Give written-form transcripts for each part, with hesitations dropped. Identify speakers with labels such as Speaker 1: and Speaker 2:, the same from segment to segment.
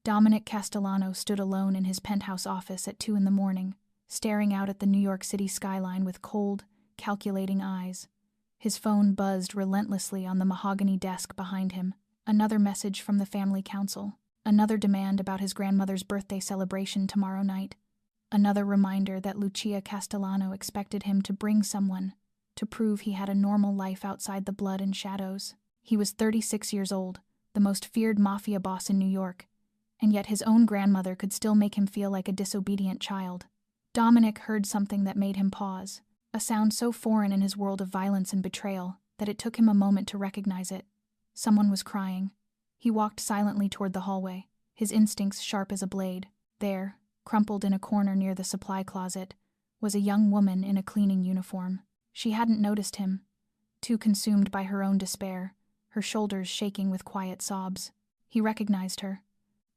Speaker 1: Dominic Castellano stood alone in his penthouse office at 2 in the morning, staring out at the New York City skyline with cold, calculating eyes. His phone buzzed relentlessly on the mahogany desk behind him. Another message from the family council. Another demand about his grandmother's birthday celebration tomorrow night. Another reminder that Lucia Castellano expected him to bring someone, to prove he had a normal life outside the blood and shadows. He was 36 years old, the most feared mafia boss in New York, and yet his own grandmother could still make him feel like a disobedient child. Dominic heard something that made him pause, a sound so foreign in his world of violence and betrayal that it took him a moment to recognize it. Someone was crying. He walked silently toward the hallway, his instincts sharp as a blade. There, crumpled in a corner near the supply closet, was a young woman in a cleaning uniform. She hadn't noticed him, too consumed by her own despair, her shoulders shaking with quiet sobs. He recognized her.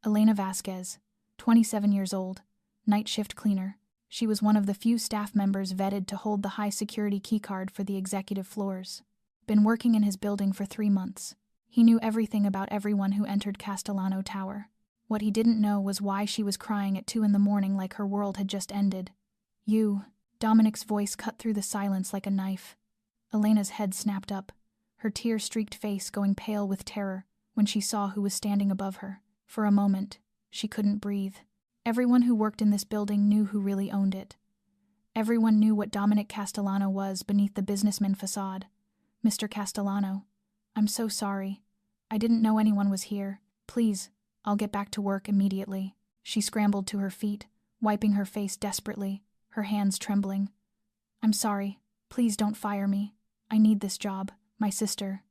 Speaker 1: Elena Vasquez, 27 years old, night shift cleaner. She was one of the few staff members vetted to hold the high-security keycard for the executive floors. Been working in his building for 3 months. He knew everything about everyone who entered Castellano Tower. What he didn't know was why she was crying at 2 in the morning like her world had just ended. "You." Dominic's voice cut through the silence like a knife. Elena's head snapped up, her tear-streaked face going pale with terror when she saw who was standing above her. For a moment, she couldn't breathe. Everyone who worked in this building knew who really owned it. Everyone knew what Dominic Castellano was beneath the businessman facade. "Mr. Castellano, I'm so sorry. I didn't know anyone was here. Please, I'll get back to work immediately." She scrambled to her feet, wiping her face desperately, her hands trembling. "I'm sorry. Please don't fire me. I need this job. My sister.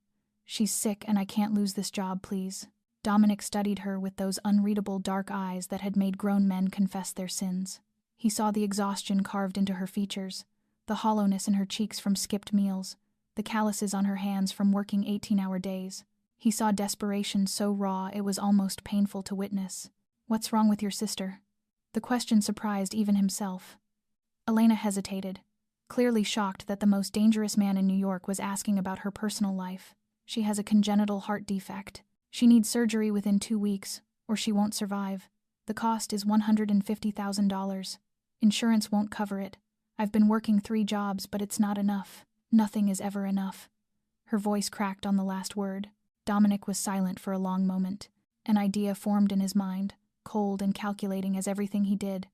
Speaker 1: She's sick and I can't lose this job, please." Dominic studied her with those unreadable dark eyes that had made grown men confess their sins. He saw the exhaustion carved into her features, the hollowness in her cheeks from skipped meals, the calluses on her hands from working 18-hour days. He saw desperation so raw it was almost painful to witness. "What's wrong with your sister?" The question surprised even himself. Elena hesitated, clearly shocked that the most dangerous man in New York was asking about her personal life. "She has a congenital heart defect. She needs surgery within 2 weeks, or she won't survive. The cost is $150,000. Insurance won't cover it. I've been working 3 jobs, but it's not enough. Nothing is ever enough." Her voice cracked on the last word. Dominic was silent for a long moment. An idea formed in his mind, cold and calculating as everything he did.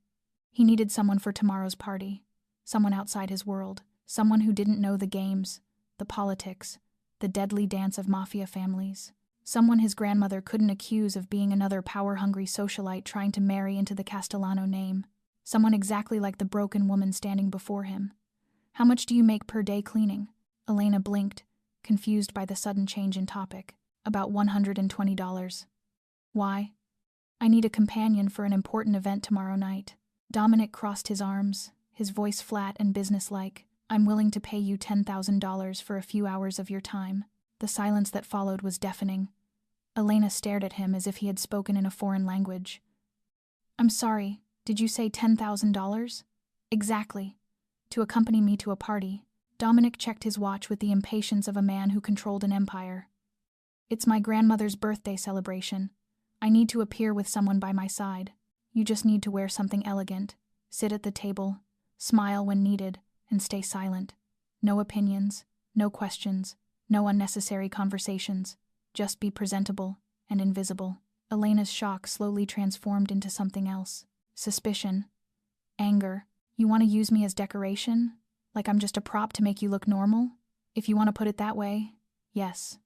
Speaker 1: He needed someone for tomorrow's party. Someone outside his world. Someone who didn't know the games, the politics, the deadly dance of mafia families. Someone his grandmother couldn't accuse of being another power-hungry socialite trying to marry into the Castellano name. Someone exactly like the broken woman standing before him. "How much do you make per day cleaning?" Elena blinked, confused by the sudden change in topic. "About $120. "Why?" "I need a companion for an important event tomorrow night." Dominic crossed his arms, his voice flat and businesslike. "I'm willing to pay you $10,000 for a few hours of your time." The silence that followed was deafening. Elena stared at him as if he had spoken in a foreign language. "I'm sorry, did you say $10,000? "Exactly. To accompany me to a party." Dominic checked his watch with the impatience of a man who controlled an empire. "It's my grandmother's birthday celebration. I need to appear with someone by my side. You just need to wear something elegant, sit at the table, smile when needed, and stay silent. No opinions, no questions, no unnecessary conversations. Just be presentable and invisible." Elena's shock slowly transformed into something else. Suspicion. Anger. "You want to use me as decoration? Like I'm just a prop to make you look normal? If you want to put it that way, yes."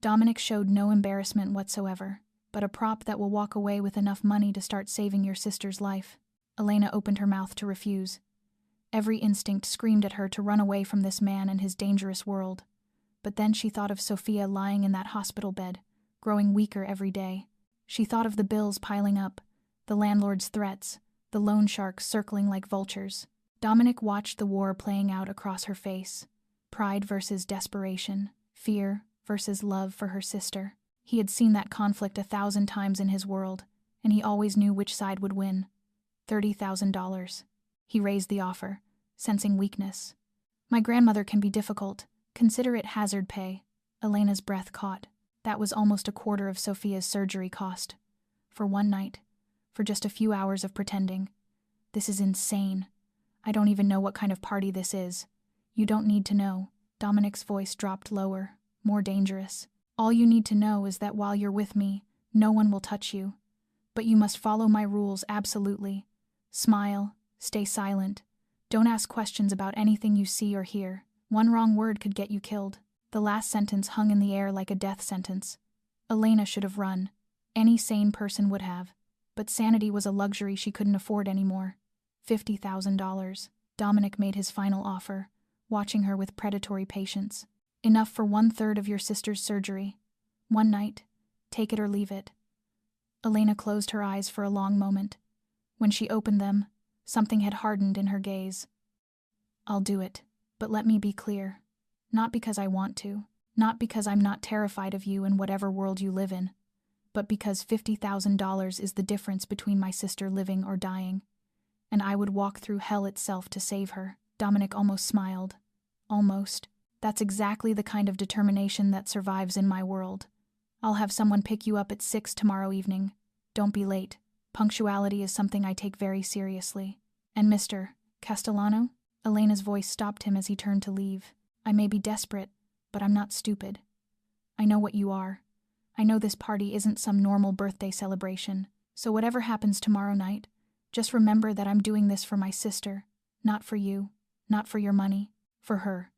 Speaker 1: Dominic showed no embarrassment whatsoever, but a prop that will walk away with enough money to start saving your sister's life. Elena opened her mouth to refuse. Every instinct screamed at her to run away from this man and his dangerous world. But then she thought of Sophia lying in that hospital bed, growing weaker every day. She thought of the bills piling up, the landlord's threats, the loan sharks circling like vultures. Dominic watched the war playing out across her face. Pride versus desperation, fear versus love for her sister. He had seen that conflict 1,000 times in his world, and he always knew which side would win. $30,000. He raised the offer, sensing weakness. "My grandmother can be difficult. Consider it hazard pay." Elena's breath caught. That was almost a quarter of Sophia's surgery cost. For one night. For just a few hours of pretending. This is insane. I don't even know what kind of party this is. You don't need to know. Dominic's voice dropped lower, more dangerous. All you need to know is that while you're with me, no one will touch you. But you must follow my rules absolutely. Smile, stay silent. Don't ask questions about anything you see or hear. One wrong word could get you killed. The last sentence hung in the air like a death sentence. Elena should have run. Any sane person would have. But sanity was a luxury she couldn't afford anymore. $50,000. Dominic made his final offer, watching her with predatory patience. Enough for 1/3 of your sister's surgery. One night. Take it or leave it. Elena closed her eyes for a long moment. When she opened them, something had hardened in her gaze. I'll do it, but let me be clear. Not because I want to, not because I'm not terrified of you in whatever world you live in, but because $50,000 is the difference between my sister living or dying, and I would walk through hell itself to save her. Dominic almost smiled. Almost. That's exactly the kind of determination that survives in my world. I'll have someone pick you up at 6 tomorrow evening. Don't be late. Punctuality is something I take very seriously. And Mr. Castellano? Elena's voice stopped him as he turned to leave. I may be desperate, but I'm not stupid. I know what you are. I know this party isn't some normal birthday celebration, so whatever happens tomorrow night, just remember that I'm doing this for my sister, not for you, not for your money, for her.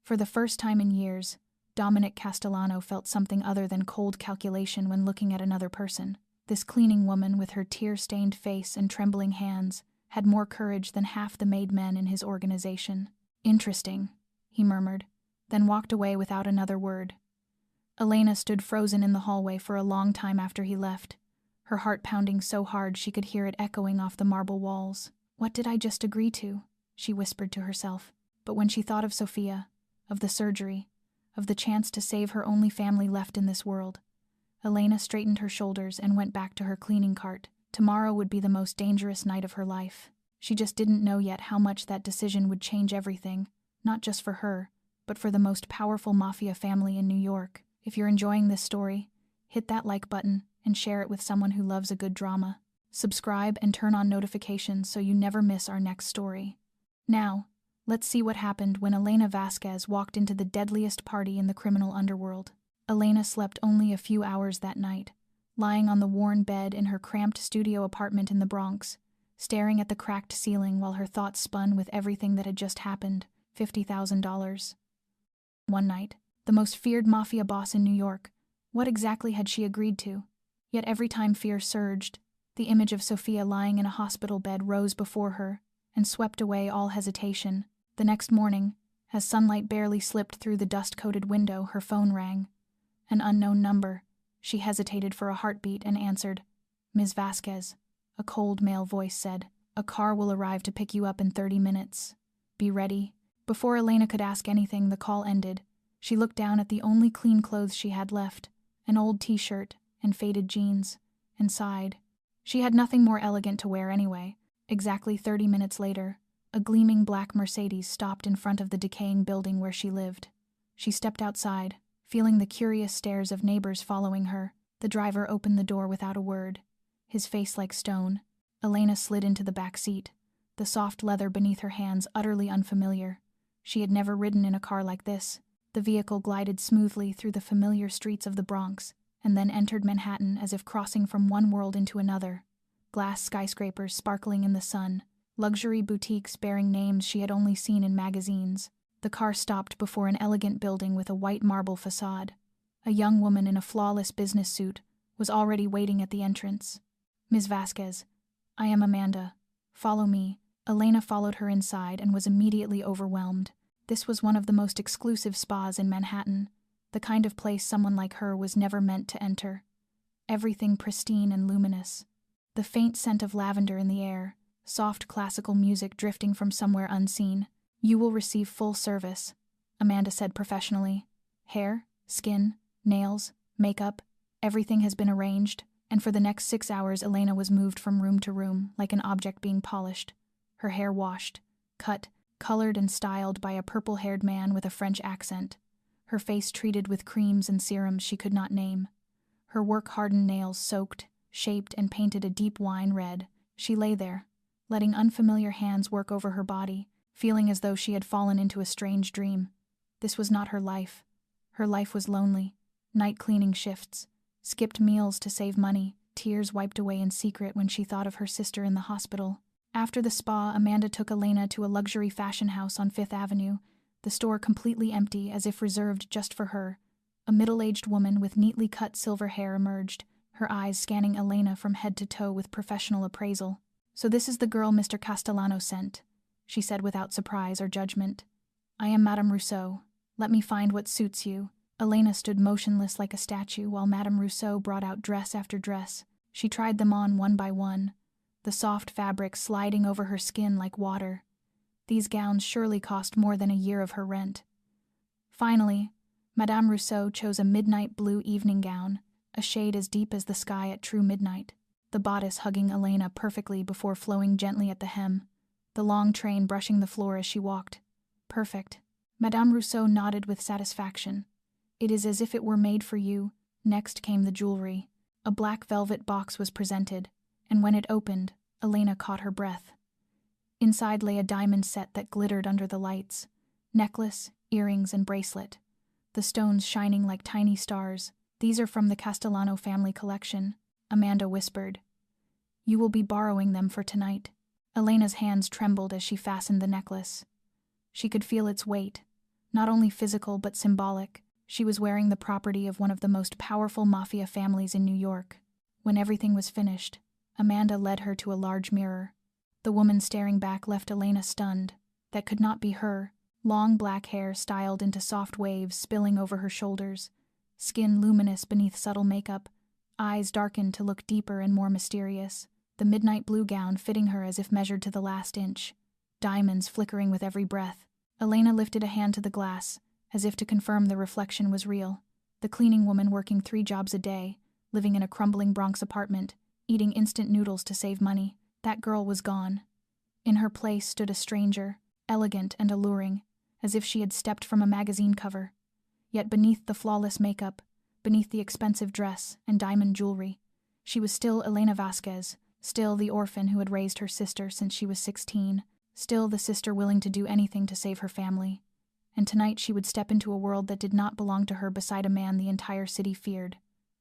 Speaker 1: For the first time in years, Dominic Castellano felt something other than cold calculation when looking at another person. This cleaning woman with her tear-stained face and trembling hands had more courage than half the Maid men in his organization. Interesting, he murmured, then walked away without another word. Elena stood frozen in the hallway for a long time after he left, her heart pounding so hard she could hear it echoing off the marble walls. What did I just agree to? She whispered to herself. But when she thought of Sophia, of the surgery, of the chance to save her only family left in this world, Elena straightened her shoulders and went back to her cleaning cart. Tomorrow would be the most dangerous night of her life. She just didn't know yet how much that decision would change everything, not just for her, but for the most powerful Mafia family in New York. If you're enjoying this story, hit that like button and share it with someone who loves a good drama. Subscribe and turn on notifications so you never miss our next story. Now, let's see what happened when Elena Vasquez walked into the deadliest party in the criminal underworld. Elena slept only a few hours that night, lying on the worn bed in her cramped studio apartment in the Bronx, staring at the cracked ceiling while her thoughts spun with everything that had just happened. $50,000. One night, the most feared Mafia boss in New York. What exactly had she agreed to? Yet every time fear surged, the image of Sophia lying in a hospital bed rose before her and swept away all hesitation. The next morning, as sunlight barely slipped through the dust-coated window, her phone rang. An unknown number. She hesitated for a heartbeat and answered. Ms. Vasquez, a cold male voice said. A car will arrive to pick you up in 30 minutes. Be ready. Before Elena could ask anything, the call ended. She looked down at the only clean clothes she had left, an old t-shirt and faded jeans, and sighed. She had nothing more elegant to wear anyway. Exactly 30 minutes later, a gleaming black Mercedes stopped in front of the decaying building where she lived. She stepped outside, feeling the curious stares of neighbors following her. The driver opened the door without a word, his face like stone. Elena slid into the back seat, the soft leather beneath her hands utterly unfamiliar. She had never ridden in a car like this. The vehicle glided smoothly through the familiar streets of the Bronx, and then entered Manhattan as if crossing from one world into another. Glass skyscrapers sparkling in the sun, luxury boutiques bearing names she had only seen in magazines. The car stopped before an elegant building with a white marble facade. A young woman in a flawless business suit was already waiting at the entrance. Ms. Vasquez, I am Amanda. Follow me. Elena followed her inside and was immediately overwhelmed. This was one of the most exclusive spas in Manhattan, the kind of place someone like her was never meant to enter. Everything pristine and luminous. The faint scent of lavender in the air, soft classical music drifting from somewhere unseen. You will receive full service, Amanda said professionally. Hair, skin, nails, makeup, everything has been arranged, and for the next 6 hours Elena was moved from room to room like an object being polished. Her hair washed, cut, colored and styled by a purple-haired man with a French accent. Her face treated with creams and serums she could not name. Her work-hardened nails soaked, shaped and painted a deep wine red. She lay there, letting unfamiliar hands work over her body, feeling as though she had fallen into a strange dream. This was not her life. Her life was lonely. Night cleaning shifts, skipped meals to save money, tears wiped away in secret when she thought of her sister in the hospital. After the spa, Amanda took Elena to a luxury fashion house on Fifth Avenue, the store completely empty as if reserved just for her. A middle-aged woman with neatly cut silver hair emerged, her eyes scanning Elena from head to toe with professional appraisal. "So this is the girl Mr. Castellano sent," she said without surprise or judgment. "I am Madame Rousseau. Let me find what suits you." Elena stood motionless like a statue while Madame Rousseau brought out dress after dress. She tried them on one by one, the soft fabric sliding over her skin like water. These gowns surely cost more than a year of her rent. Finally, Madame Rousseau chose a midnight blue evening gown, a shade as deep as the sky at true midnight, the bodice hugging Elena perfectly before flowing gently at the hem, the long train brushing the floor as she walked. Perfect. Madame Rousseau nodded with satisfaction. "It is as if it were made for you." Next came the jewelry. A black velvet box was presented, and when it opened, Elena caught her breath. Inside lay a diamond set that glittered under the lights. Necklace, earrings, and bracelet. The stones shining like tiny stars. "These are from the Castellano family collection," Amanda whispered. "You will be borrowing them for tonight." Elena's hands trembled as she fastened the necklace. She could feel its weight, not only physical but symbolic. She was wearing the property of one of the most powerful Mafia families in New York. When everything was finished, Amanda led her to a large mirror. The woman staring back left Elena stunned. That could not be her. Long black hair styled into soft waves spilling over her shoulders, skin luminous beneath subtle makeup, eyes darkened to look deeper and more mysterious, the midnight blue gown fitting her as if measured to the last inch, diamonds flickering with every breath. Elena lifted a hand to the glass, as if to confirm the reflection was real. The cleaning woman working 3 jobs a day, living in a crumbling Bronx apartment, eating instant noodles to save money. That girl was gone. In her place stood a stranger, elegant and alluring, as if she had stepped from a magazine cover. Yet beneath the flawless makeup, beneath the expensive dress and diamond jewelry, she was still Elena Vasquez, still the orphan who had raised her sister since she was 16, still the sister willing to do anything to save her family. And tonight she would step into a world that did not belong to her beside a man the entire city feared,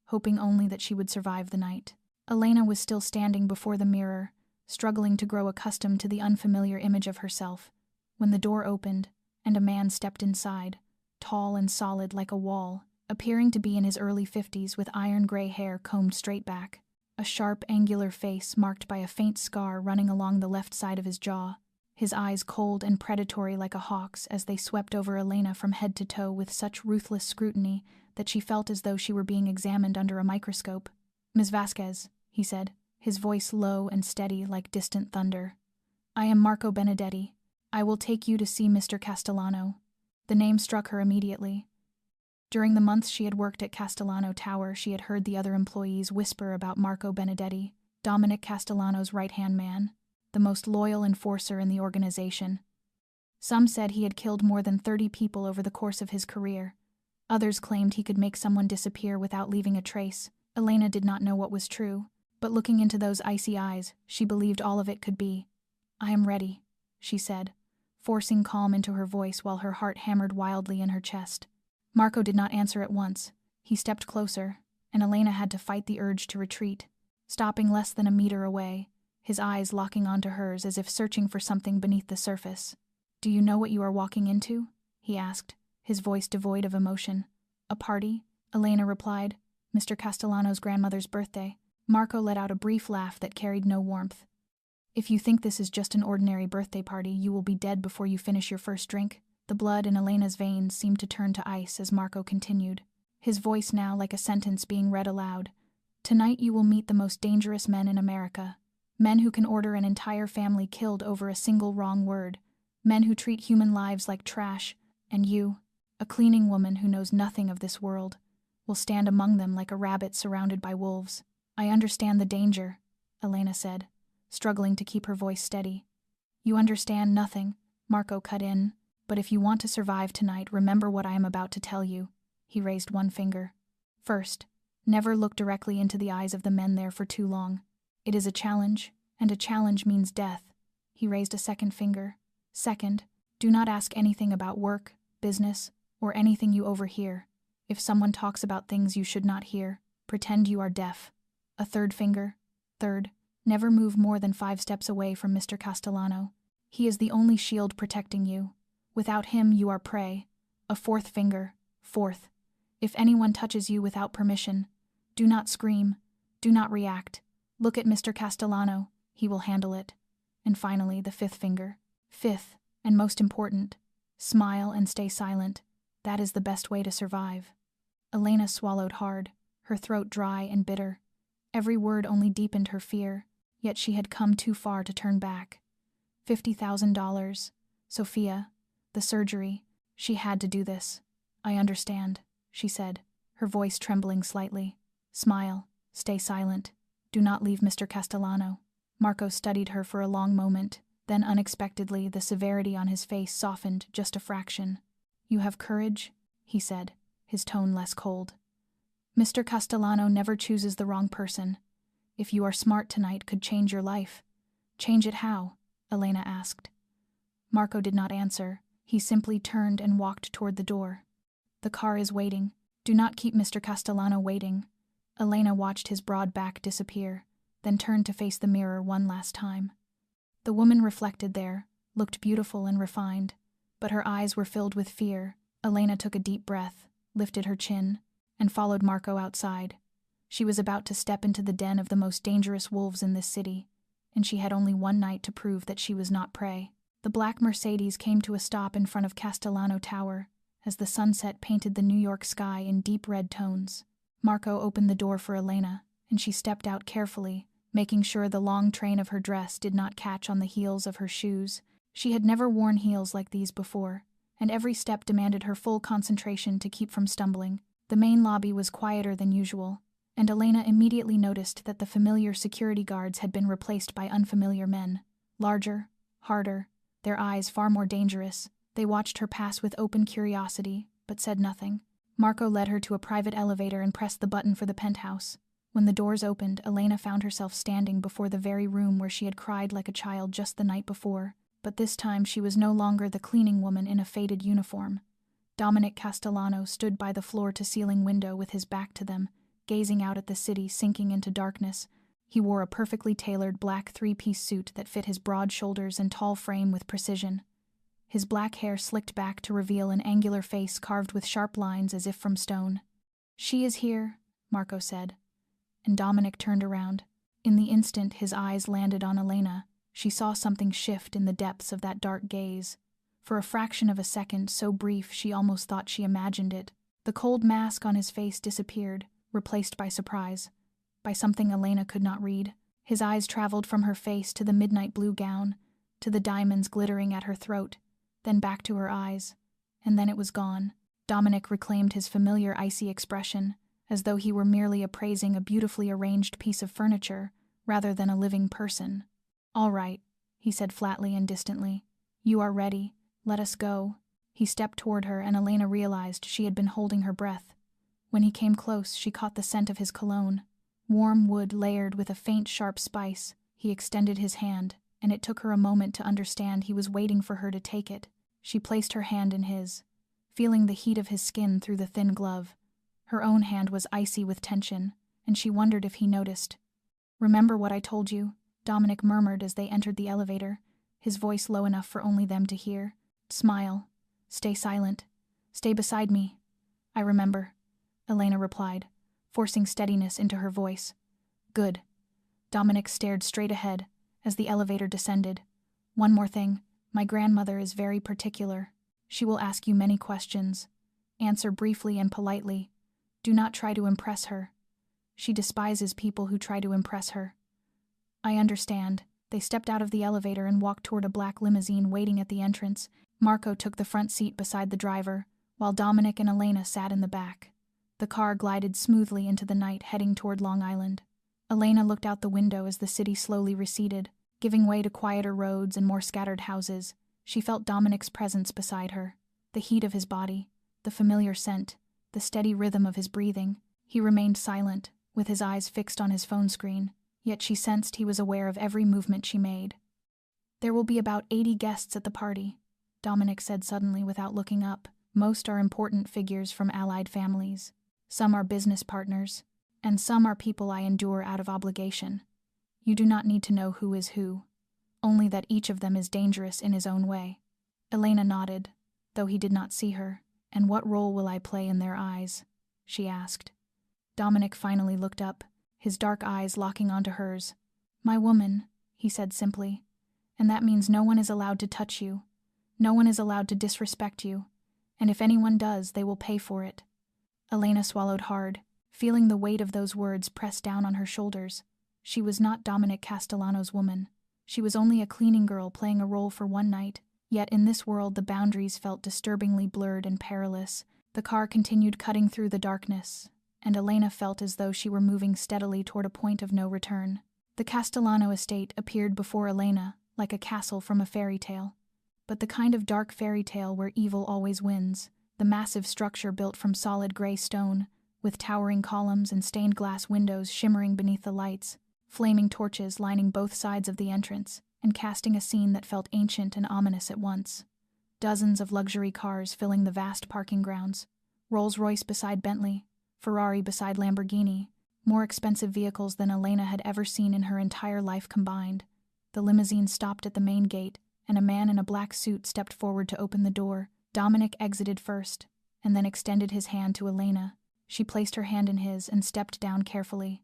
Speaker 1: hoping only that she would survive the night. Elena was still standing before the mirror, struggling to grow accustomed to the unfamiliar image of herself, when the door opened and a man stepped inside, tall and solid like a wall, appearing to be in his early 50s with iron-gray hair combed straight back, a sharp, angular face marked by a faint scar running along the left side of his jaw, his eyes cold and predatory like a hawk's as they swept over Elena from head to toe with such ruthless scrutiny that she felt as though she were being examined under a microscope. "Ms. Vasquez," he said, his voice low and steady like distant thunder. "I am Marco Benedetti. I will take you to see Mr. Castellano." The name struck her immediately. During the months she had worked at Castellano Tower, she had heard the other employees whisper about Marco Benedetti, Dominic Castellano's right-hand man, the most loyal enforcer in the organization. Some said he had killed more than 30 people over the course of his career. Others claimed he could make someone disappear without leaving a trace. Elena did not know what was true, but looking into those icy eyes, she believed all of it could be. "I am ready," she said, forcing calm into her voice while her heart hammered wildly in her chest. Marco did not answer at once. He stepped closer, and Elena had to fight the urge to retreat, stopping less than a meter away, his eyes locking onto hers as if searching for something beneath the surface. "Do you know what you are walking into?" he asked, his voice devoid of emotion. "A party?" Elena replied. "Mr. Castellano's grandmother's birthday." Marco let out a brief laugh that carried no warmth. "If you think this is just an ordinary birthday party, you will be dead before you finish your first drink." The blood in Elena's veins seemed to turn to ice as Marco continued, his voice now like a sentence being read aloud. "Tonight you will meet the most dangerous men in America. Men who can order an entire family killed over a single wrong word. Men who treat human lives like trash. And you, a cleaning woman who knows nothing of this world, will stand among them like a rabbit surrounded by wolves." "I understand the danger," Elena said, struggling to keep her voice steady. "You understand nothing," Marco cut in. "But if you want to survive tonight, remember what I am about to tell you." He raised one finger. "First, Never look directly into the eyes of the men there for too long. It is a challenge, and a challenge means death. He raised a second finger. Second, do not ask anything about work, business, or anything you overhear. If someone talks about things you should not hear, pretend you are deaf. A third finger. Third, never move more than 5 steps away from Mr. Castellano. He is the only shield protecting you. Without him, you are prey. A fourth finger. Fourth, if anyone touches you without permission, do not scream. Do not react. Look at Mr. Castellano. He will handle it. And finally, the fifth finger. Fifth, and most important, smile and stay silent. That is the best way to survive. Elena swallowed hard, her throat dry and bitter. Every word only deepened her fear, yet she had come too far to turn back. $50,000. Sophia. The surgery. She had to do this. I understand, she said, her voice trembling slightly. Smile. Stay silent. Do not leave Mr. Castellano. Marco studied her for a long moment. Then unexpectedly, the severity on his face softened just a fraction. You have courage, he said, his tone less cold. Mr. Castellano never chooses the wrong person. If you are smart tonight, could change your life. Change it how? Elena asked. Marco did not answer. He simply turned and walked toward the door. The car is waiting. Do not keep Mr. Castellano waiting. Elena watched his broad back disappear, then turned to face the mirror one last time. The woman reflected there, looked beautiful and refined, but her eyes were filled with fear. Elena took a deep breath, lifted her chin, and followed Marco outside. She was about to step into the den of the most dangerous wolves in this city, and she had only one night to prove that she was not prey. The black Mercedes came to a stop in front of Castellano Tower, as the sunset painted the New York sky in deep red tones. Marco opened the door for Elena, and she stepped out carefully, making sure the long train of her dress did not catch on the heels of her shoes. She had never worn heels like these before, and every step demanded her full concentration to keep from stumbling. The main lobby was quieter than usual, and Elena immediately noticed that the familiar security guards had been replaced by unfamiliar men. Larger, harder, their eyes far more dangerous. They watched her pass with open curiosity, but said nothing. Marco led her to a private elevator and pressed the button for the penthouse. When the doors opened, Elena found herself standing before the very room where she had cried like a child just the night before, but this time she was no longer the cleaning woman in a faded uniform. Dominic Castellano stood by the floor-to-ceiling window with his back to them, gazing out at the city sinking into darkness. He wore a perfectly tailored black 3-piece suit that fit his broad shoulders and tall frame with precision. His black hair slicked back to reveal an angular face carved with sharp lines as if from stone. "She is here," Marco said, and Dominic turned around. In the instant his eyes landed on Elena, she saw something shift in the depths of that dark gaze. For a fraction of a second, so brief she almost thought she imagined it, the cold mask on his face disappeared, replaced by surprise, by something Elena could not read. His eyes traveled from her face to the midnight blue gown, to the diamonds glittering at her throat, then back to her eyes, and then it was gone. Dominic reclaimed his familiar icy expression, as though he were merely appraising a beautifully arranged piece of furniture, rather than a living person. "All right," he said flatly and distantly. "You are ready. Let us go." He stepped toward her, and Elena realized she had been holding her breath. When he came close, she caught the scent of his cologne. Warm wood layered with a faint, sharp spice. He extended his hand, and it took her a moment to understand he was waiting for her to take it. She placed her hand in his, feeling the heat of his skin through the thin glove. Her own hand was icy with tension, and she wondered if he noticed. "Remember what I told you," Dominic murmured as they entered the elevator, his voice low enough for only them to hear. "Smile. Stay silent. Stay beside me." "I remember," Elena replied, forcing steadiness into her voice. "Good." Dominic stared straight ahead as the elevator descended. "One more thing. My grandmother is very particular. She will ask you many questions. Answer briefly and politely. Do not try to impress her. She despises people who try to impress her." "I understand." They stepped out of the elevator and walked toward a black limousine waiting at the entrance. Marco took the front seat beside the driver, while Dominic and Elena sat in the back. The car glided smoothly into the night, heading toward Long Island. Elena looked out the window as the city slowly receded, giving way to quieter roads and more scattered houses. She felt Dominic's presence beside her, the heat of his body, the familiar scent, the steady rhythm of his breathing. He remained silent, with his eyes fixed on his phone screen, yet she sensed he was aware of every movement she made. "There will be about 80 guests at the party," Dominic said suddenly without looking up. "Most are important figures from allied families. Some are business partners, and some are people I endure out of obligation. You do not need to know who is who, only that each of them is dangerous in his own way." Elena nodded, though he did not see her. "And what role will I play in their eyes?" she asked. Dominic finally looked up, his dark eyes locking onto hers. "My woman," he said simply, "and that means no one is allowed to touch you. No one is allowed to disrespect you, and if anyone does, they will pay for it." Elena swallowed hard, feeling the weight of those words press down on her shoulders. She was not Dominic Castellano's woman. She was only a cleaning girl playing a role for one night, yet in this world the boundaries felt disturbingly blurred and perilous. The car continued cutting through the darkness, and Elena felt as though she were moving steadily toward a point of no return. The Castellano estate appeared before Elena like a castle from a fairy tale. But the kind of dark fairy tale where evil always wins. The massive structure built from solid gray stone, with towering columns and stained glass windows shimmering beneath the lights, flaming torches lining both sides of the entrance, and casting a scene that felt ancient and ominous at once. Dozens of luxury cars filling the vast parking grounds, Rolls-Royce beside Bentley, Ferrari beside Lamborghini, more expensive vehicles than Elena had ever seen in her entire life combined. The limousine stopped at the main gate, and a man in a black suit stepped forward to open the door. Dominic exited first, and then extended his hand to Elena. She placed her hand in his and stepped down carefully,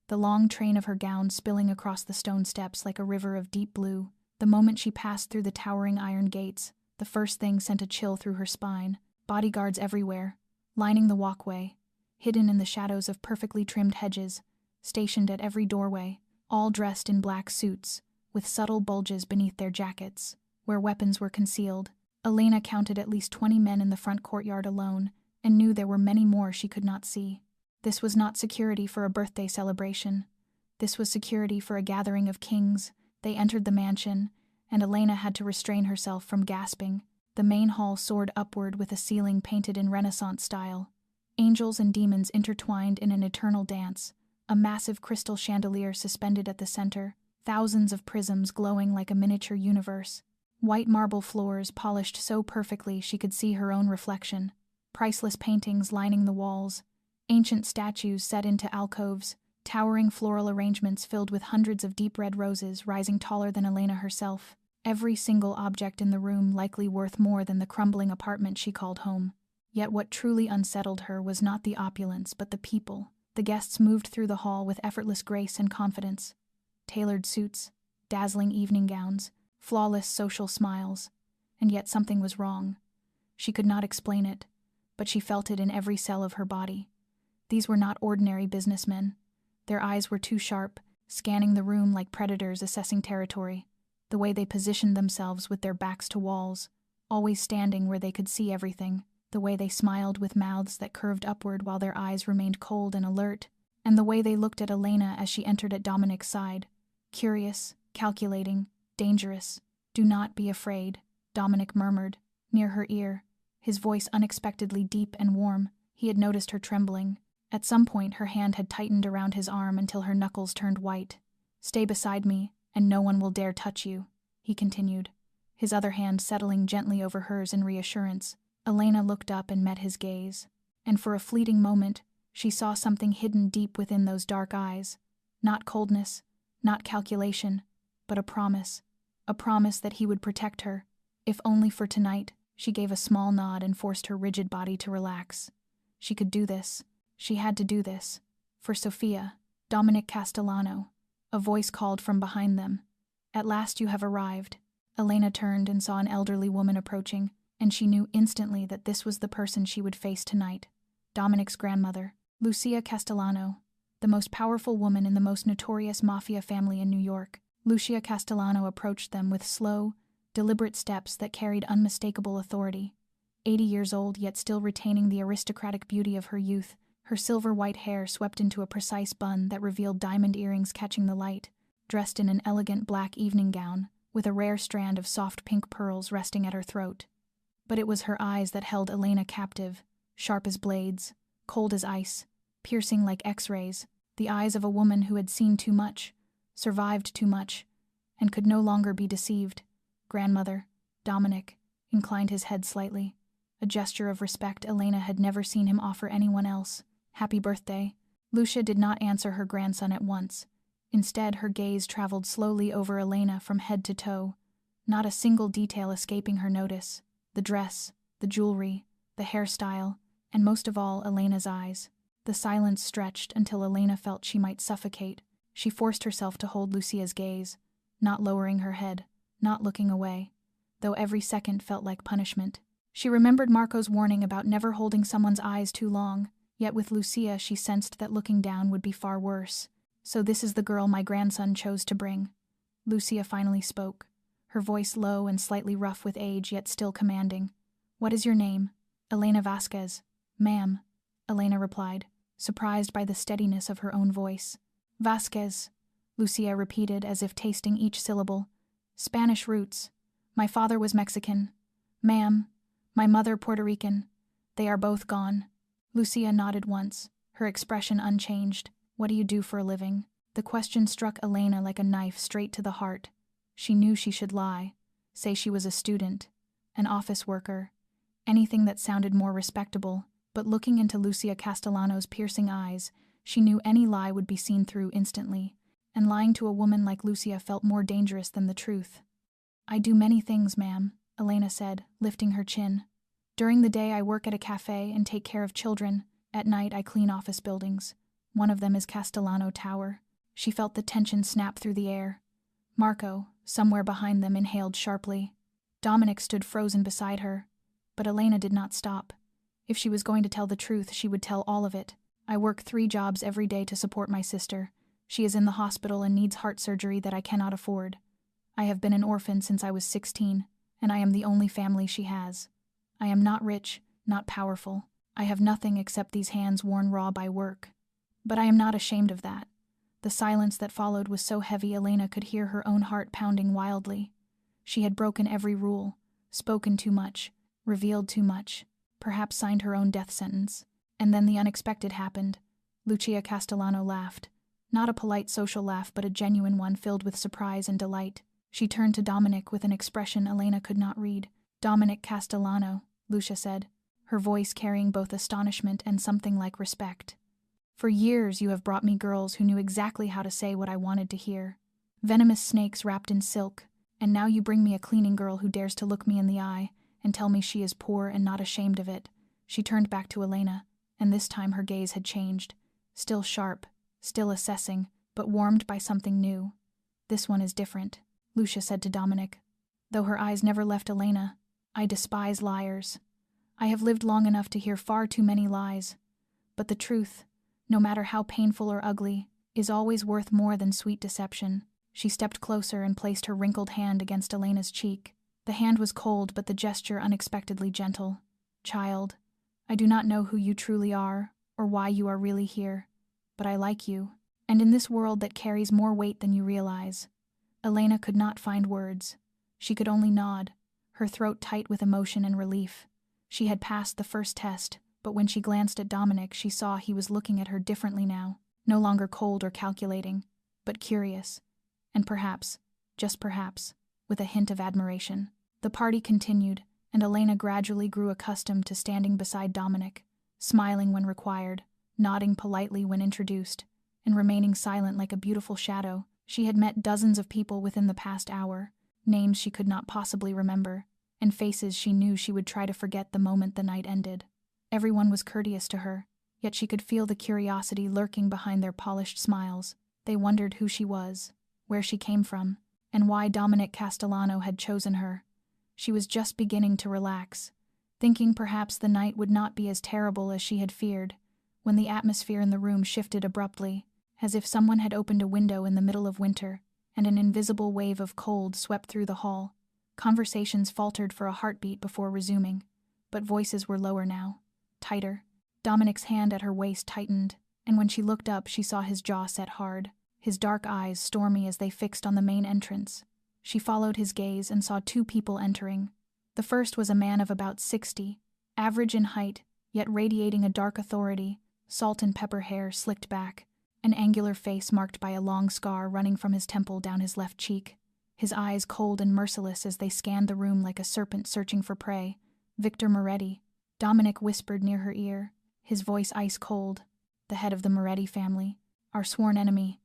Speaker 1: the long train of her gown spilling across the stone steps like a river of deep blue. The moment she passed through the towering iron gates, the first thing sent a chill through her spine. Bodyguards everywhere, lining the walkway, hidden in the shadows of perfectly trimmed hedges, stationed at every doorway, all dressed in black suits, with subtle bulges beneath their jackets, where weapons were concealed. Elena counted at least 20 men in the front courtyard alone, and knew there were many more she could not see. This was not security for a birthday celebration. This was security for a gathering of kings. They entered the mansion, and Elena had to restrain herself from gasping. The main hall soared upward with a ceiling painted in Renaissance style. Angels and demons intertwined in an eternal dance, a massive crystal chandelier suspended at the center, thousands of prisms glowing like a miniature universe. White marble floors polished so perfectly she could see her own reflection, priceless paintings lining the walls, ancient statues set into alcoves, towering floral arrangements filled with hundreds of deep red roses rising taller than Elena herself. Every single object in the room likely worth more than the crumbling apartment she called home. Yet what truly unsettled her was not the opulence, but the people. The guests moved through the hall with effortless grace and confidence. Tailored suits, dazzling evening gowns, flawless social smiles, and yet something was wrong. She could not explain it, but she felt it in every cell of her body. These were not ordinary businessmen. Their eyes were too sharp, scanning the room like predators assessing territory. The way they positioned themselves with their backs to walls, always standing where they could see everything. The way they smiled with mouths that curved upward while their eyes remained cold and alert. And the way they looked at Elena as she entered at Dominic's side. Curious, calculating, dangerous. "Do not be afraid," Dominic murmured, near her ear, his voice unexpectedly deep and warm. He had noticed her trembling. At some point her hand had tightened around his arm until her knuckles turned white. "Stay beside me, and no one will dare touch you," he continued, his other hand settling gently over hers in reassurance. Elena looked up and met his gaze, and for a fleeting moment she saw something hidden deep within those dark eyes. Not coldness, not calculation, but a promise that he would protect her, if only for tonight. She gave a small nod and forced her rigid body to relax. She could do this. She had to do this. For Sofia, Dominic Castellano. A voice called from behind them. "At last you have arrived." Elena turned and saw an elderly woman approaching, and she knew instantly that this was the person she would face tonight. Dominic's grandmother, Lucia Castellano, the most powerful woman in the most notorious Mafia family in New York. Lucia Castellano approached them with slow, deliberate steps that carried unmistakable authority. 80 years old, yet still retaining the aristocratic beauty of her youth, her silver-white hair swept into a precise bun that revealed diamond earrings catching the light, dressed in an elegant black evening gown, with a rare strand of soft pink pearls resting at her throat. But it was her eyes that held Elena captive, sharp as blades, cold as ice, piercing like X-rays, the eyes of a woman who had seen too much, survived too much, and could no longer be deceived. "Grandmother," Dominic inclined his head slightly, a gesture of respect Elena had never seen him offer anyone else. "Happy birthday." Lucia did not answer her grandson at once. Instead, her gaze traveled slowly over Elena from head to toe, not a single detail escaping her notice. The dress, the jewelry, the hairstyle, and most of all, Elena's eyes. The silence stretched until Elena felt she might suffocate. She forced herself to hold Lucia's gaze, not lowering her head, not looking away, though every second felt like punishment. She remembered Marco's warning about never holding someone's eyes too long, yet with Lucia she sensed that looking down would be far worse. "So this is the girl my grandson chose to bring." Lucia finally spoke, her voice low and slightly rough with age, yet still commanding. "What is your name?" "Elena Vasquez." "Ma'am," Elena replied, surprised by the steadiness of her own voice. "Vasquez," Lucia repeated as if tasting each syllable. "Spanish roots. My father was Mexican. Ma'am, my mother Puerto Rican. They are both gone." Lucia nodded once, her expression unchanged. "What do you do for a living?" The question struck Elena like a knife straight to the heart. She knew she should lie, say she was a student, an office worker, anything that sounded more respectable, but looking into Lucia Castellano's piercing eyes, she knew any lie would be seen through instantly, and lying to a woman like Lucia felt more dangerous than the truth. "I do many things, ma'am," Elena said, lifting her chin. "During the day I work at a cafe and take care of children. At night I clean office buildings. One of them is Castellano Tower." She felt the tension snap through the air. Marco, somewhere behind them, inhaled sharply. Dominic stood frozen beside her, but Elena did not stop. If she was going to tell the truth, she would tell all of it. "I work 3 jobs every day to support my sister. She is in the hospital and needs heart surgery that I cannot afford. I have been an orphan since I was 16, and I am the only family she has. I am not rich, not powerful. I have nothing except these hands worn raw by work. But I am not ashamed of that." The silence that followed was so heavy Elena could hear her own heart pounding wildly. She had broken every rule, spoken too much, revealed too much, perhaps signed her own death sentence. And then the unexpected happened. Lucia Castellano laughed. Not a polite social laugh, but a genuine one filled with surprise and delight. She turned to Dominic with an expression Elena could not read. "Dominic Castellano," Lucia said, her voice carrying both astonishment and something like respect. "For years you have brought me girls who knew exactly how to say what I wanted to hear. Venomous snakes wrapped in silk, and now you bring me a cleaning girl who dares to look me in the eye and tell me she is poor and not ashamed of it." She turned back to Elena, and this time her gaze had changed. Still sharp, still assessing, but warmed by something new. "This one is different," Lucia said to Dominic, though her eyes never left Elena. "I despise liars. I have lived long enough to hear far too many lies. But the truth, no matter how painful or ugly, is always worth more than sweet deception." She stepped closer and placed her wrinkled hand against Elena's cheek. The hand was cold, but the gesture unexpectedly gentle. "Child, I do not know who you truly are, or why you are really here, but I like you, and in this world that carries more weight than you realize." Elena could not find words. She could only nod, her throat tight with emotion and relief. She had passed the first test, but when she glanced at Dominic, she saw he was looking at her differently now, no longer cold or calculating, but curious, and perhaps, just perhaps, with a hint of admiration. The party continued, and Elena gradually grew accustomed to standing beside Dominic, smiling when required, nodding politely when introduced, and remaining silent like a beautiful shadow. She had met dozens of people within the past hour, names she could not possibly remember, and faces she knew she would try to forget the moment the night ended. Everyone was courteous to her, yet she could feel the curiosity lurking behind their polished smiles. They wondered who she was, where she came from, and why Dominic Castellano had chosen her. She was just beginning to relax, thinking perhaps the night would not be as terrible as she had feared, when the atmosphere in the room shifted abruptly, as if someone had opened a window in the middle of winter, and an invisible wave of cold swept through the hall. Conversations faltered for a heartbeat before resuming, but voices were lower now, tighter. Dominic's hand at her waist tightened, and when she looked up she saw his jaw set hard, his dark eyes stormy as they fixed on the main entrance. She followed his gaze and saw 2 people entering. The first was a man of about 60, average in height, yet radiating a dark authority, salt and pepper hair slicked back, an angular face marked by a long scar running from his temple down his left cheek, his eyes cold and merciless as they scanned the room like a serpent searching for prey. Victor Moretti, Dominic whispered near her ear, his voice ice cold. The head of the Moretti family, our sworn enemy.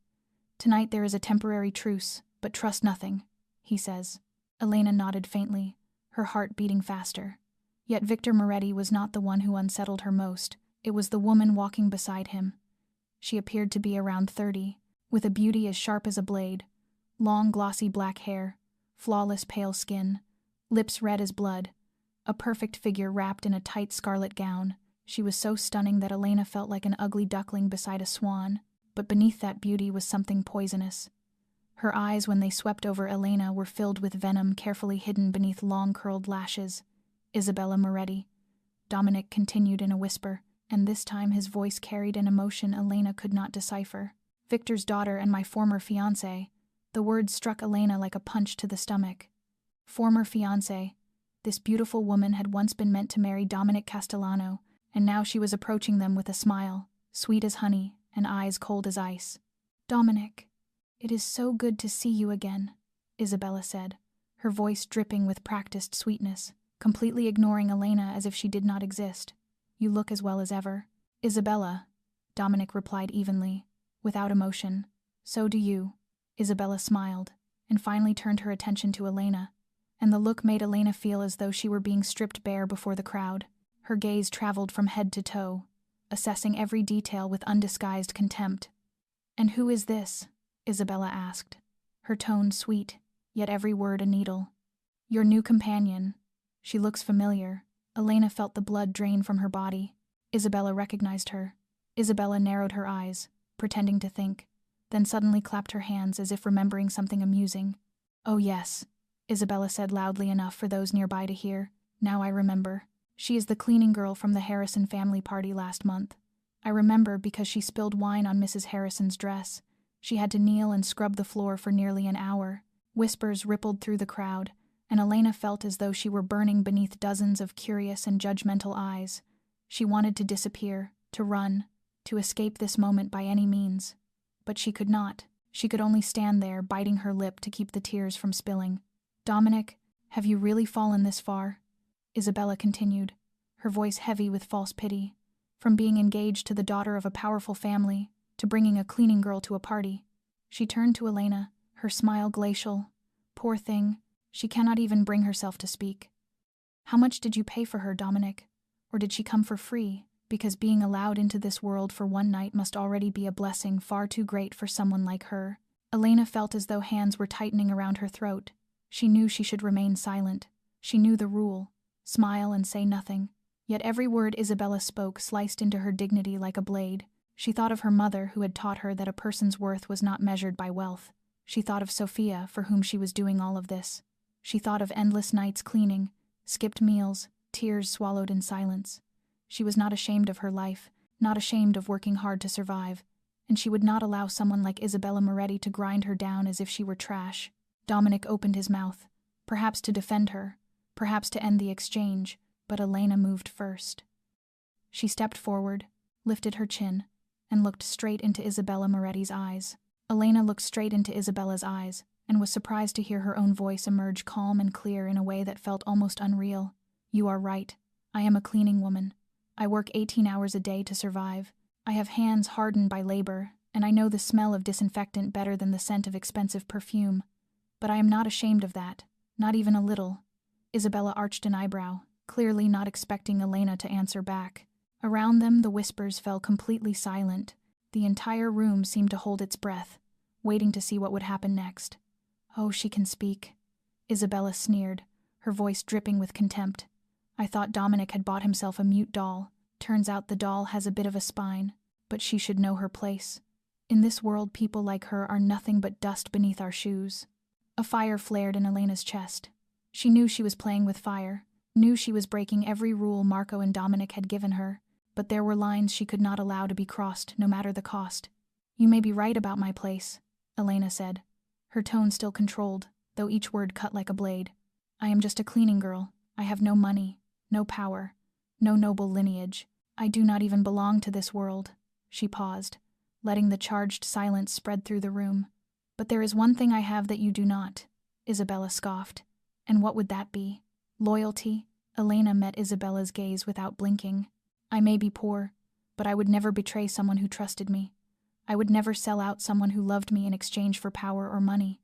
Speaker 1: Tonight there is a temporary truce, but trust nothing, he says. Elena nodded faintly, her heart beating faster. Yet Victor Moretti was not the one who unsettled her most. It was the woman walking beside him. She appeared to be around 30, with a beauty as sharp as a blade, long glossy black hair, flawless pale skin, lips red as blood, a perfect figure wrapped in a tight scarlet gown. She was so stunning that Elena felt like an ugly duckling beside a swan, but beneath that beauty was something poisonous. Her eyes, when they swept over Elena, were filled with venom carefully hidden beneath long curled lashes. Isabella Moretti, Dominic continued in a whisper, and this time his voice carried an emotion Elena could not decipher. Victor's daughter and my former fiancé. The words struck Elena like a punch to the stomach. Former fiancé. This beautiful woman had once been meant to marry Dominic Castellano, and now she was approaching them with a smile, sweet as honey, and eyes cold as ice. Dominic, it is so good to see you again, Isabella said, her voice dripping with practiced sweetness, completely ignoring Elena as if she did not exist. You look as well as ever. Isabella, Dominic replied evenly, without emotion. So do you. Isabella smiled, and finally turned her attention to Elena, and the look made Elena feel as though she were being stripped bare before the crowd. Her gaze traveled from head to toe, assessing every detail with undisguised contempt. And who is this? Isabella asked, her tone sweet, yet every word a needle. Your new companion. She looks familiar. Elena felt the blood drain from her body. Isabella recognized her. Isabella narrowed her eyes, pretending to think, then suddenly clapped her hands as if remembering something amusing. Oh yes, Isabella said loudly enough for those nearby to hear. Now I remember. She is the cleaning girl from the Harrison family party last month. I remember because she spilled wine on Mrs. Harrison's dress. She had to kneel and scrub the floor for nearly an hour. Whispers rippled through the crowd, and Elena felt as though she were burning beneath dozens of curious and judgmental eyes. She wanted to disappear, to run, to escape this moment by any means. But she could not. She could only stand there, biting her lip to keep the tears from spilling. Dominic, have you really fallen this far? Isabella continued, her voice heavy with false pity. From being engaged to the daughter of a powerful family, to bringing a cleaning girl to a party. She turned to Elena, her smile glacial. Poor thing, she cannot even bring herself to speak. How much did you pay for her, Dominic? Or did she come for free, because being allowed into this world for one night must already be a blessing far too great for someone like her? Elena felt as though hands were tightening around her throat. She knew she should remain silent. She knew the rule. Smile and say nothing. Yet every word Isabella spoke sliced into her dignity like a blade. She thought of her mother, who had taught her that a person's worth was not measured by wealth. She thought of Sophia, for whom she was doing all of this. She thought of endless nights cleaning, skipped meals, tears swallowed in silence. She was not ashamed of her life, not ashamed of working hard to survive, and she would not allow someone like Isabella Moretti to grind her down as if she were trash. Dominic opened his mouth, perhaps to defend her, perhaps to end the exchange, but Elena moved first. She stepped forward, lifted her chin, and looked straight into Isabella Moretti's eyes. Elena looked straight into Isabella's eyes, and was surprised to hear her own voice emerge calm and clear in a way that felt almost unreal. You are right. I am a cleaning woman. I work 18 hours a day to survive. I have hands hardened by labor, and I know the smell of disinfectant better than the scent of expensive perfume. But I am not ashamed of that, not even a little. Isabella arched an eyebrow, clearly not expecting Elena to answer back. Around them, the whispers fell completely silent. The entire room seemed to hold its breath, waiting to see what would happen next. Oh, she can speak. Isabella sneered, her voice dripping with contempt. I thought Dominic had bought himself a mute doll. Turns out the doll has a bit of a spine, but she should know her place. In this world, people like her are nothing but dust beneath our shoes. A fire flared in Elena's chest. She knew she was playing with fire, knew she was breaking every rule Marco and Dominic had given her, but there were lines she could not allow to be crossed, no matter the cost. You may be right about my place, Elena said, her tone still controlled, though each word cut like a blade. I am just a cleaning girl. I have no money, no power, no noble lineage. I do not even belong to this world. She paused, letting the charged silence spread through the room. But there is one thing I have that you do not, Isabella scoffed. And what would that be? Loyalty? Elena met Isabella's gaze without blinking. I may be poor, but I would never betray someone who trusted me. I would never sell out someone who loved me in exchange for power or money.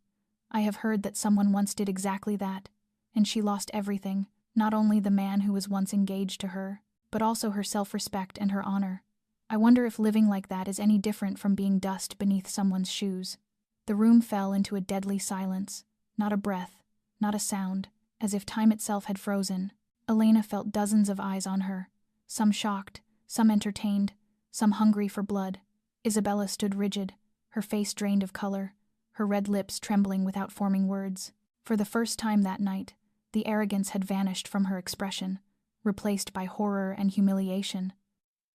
Speaker 1: I have heard that someone once did exactly that, and she lost everything, not only the man who was once engaged to her, but also her self-respect and her honor. I wonder if living like that is any different from being dust beneath someone's shoes. The room fell into a deadly silence, not a breath, not a sound, as if time itself had frozen. Elena felt dozens of eyes on her, some shocked, some entertained, some hungry for blood. Isabella stood rigid, her face drained of color, her red lips trembling without forming words. For the first time that night, the arrogance had vanished from her expression, replaced by horror and humiliation.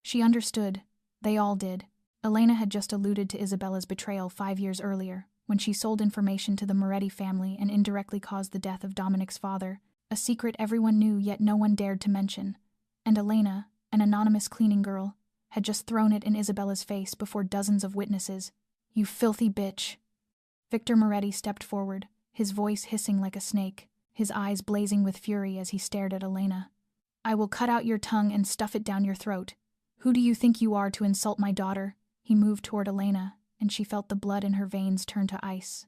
Speaker 1: She understood. They all did. Elena had just alluded to Isabella's betrayal 5 years earlier, when she sold information to the Moretti family and indirectly caused the death of Dominic's father, a secret everyone knew yet no one dared to mention. And Elena, an anonymous cleaning girl, had just thrown it in Isabella's face before dozens of witnesses. You filthy bitch! Victor Moretti stepped forward, his voice hissing like a snake, his eyes blazing with fury as he stared at Elena. I will cut out your tongue and stuff it down your throat. Who do you think you are to insult my daughter? He moved toward Elena, and she felt the blood in her veins turn to ice.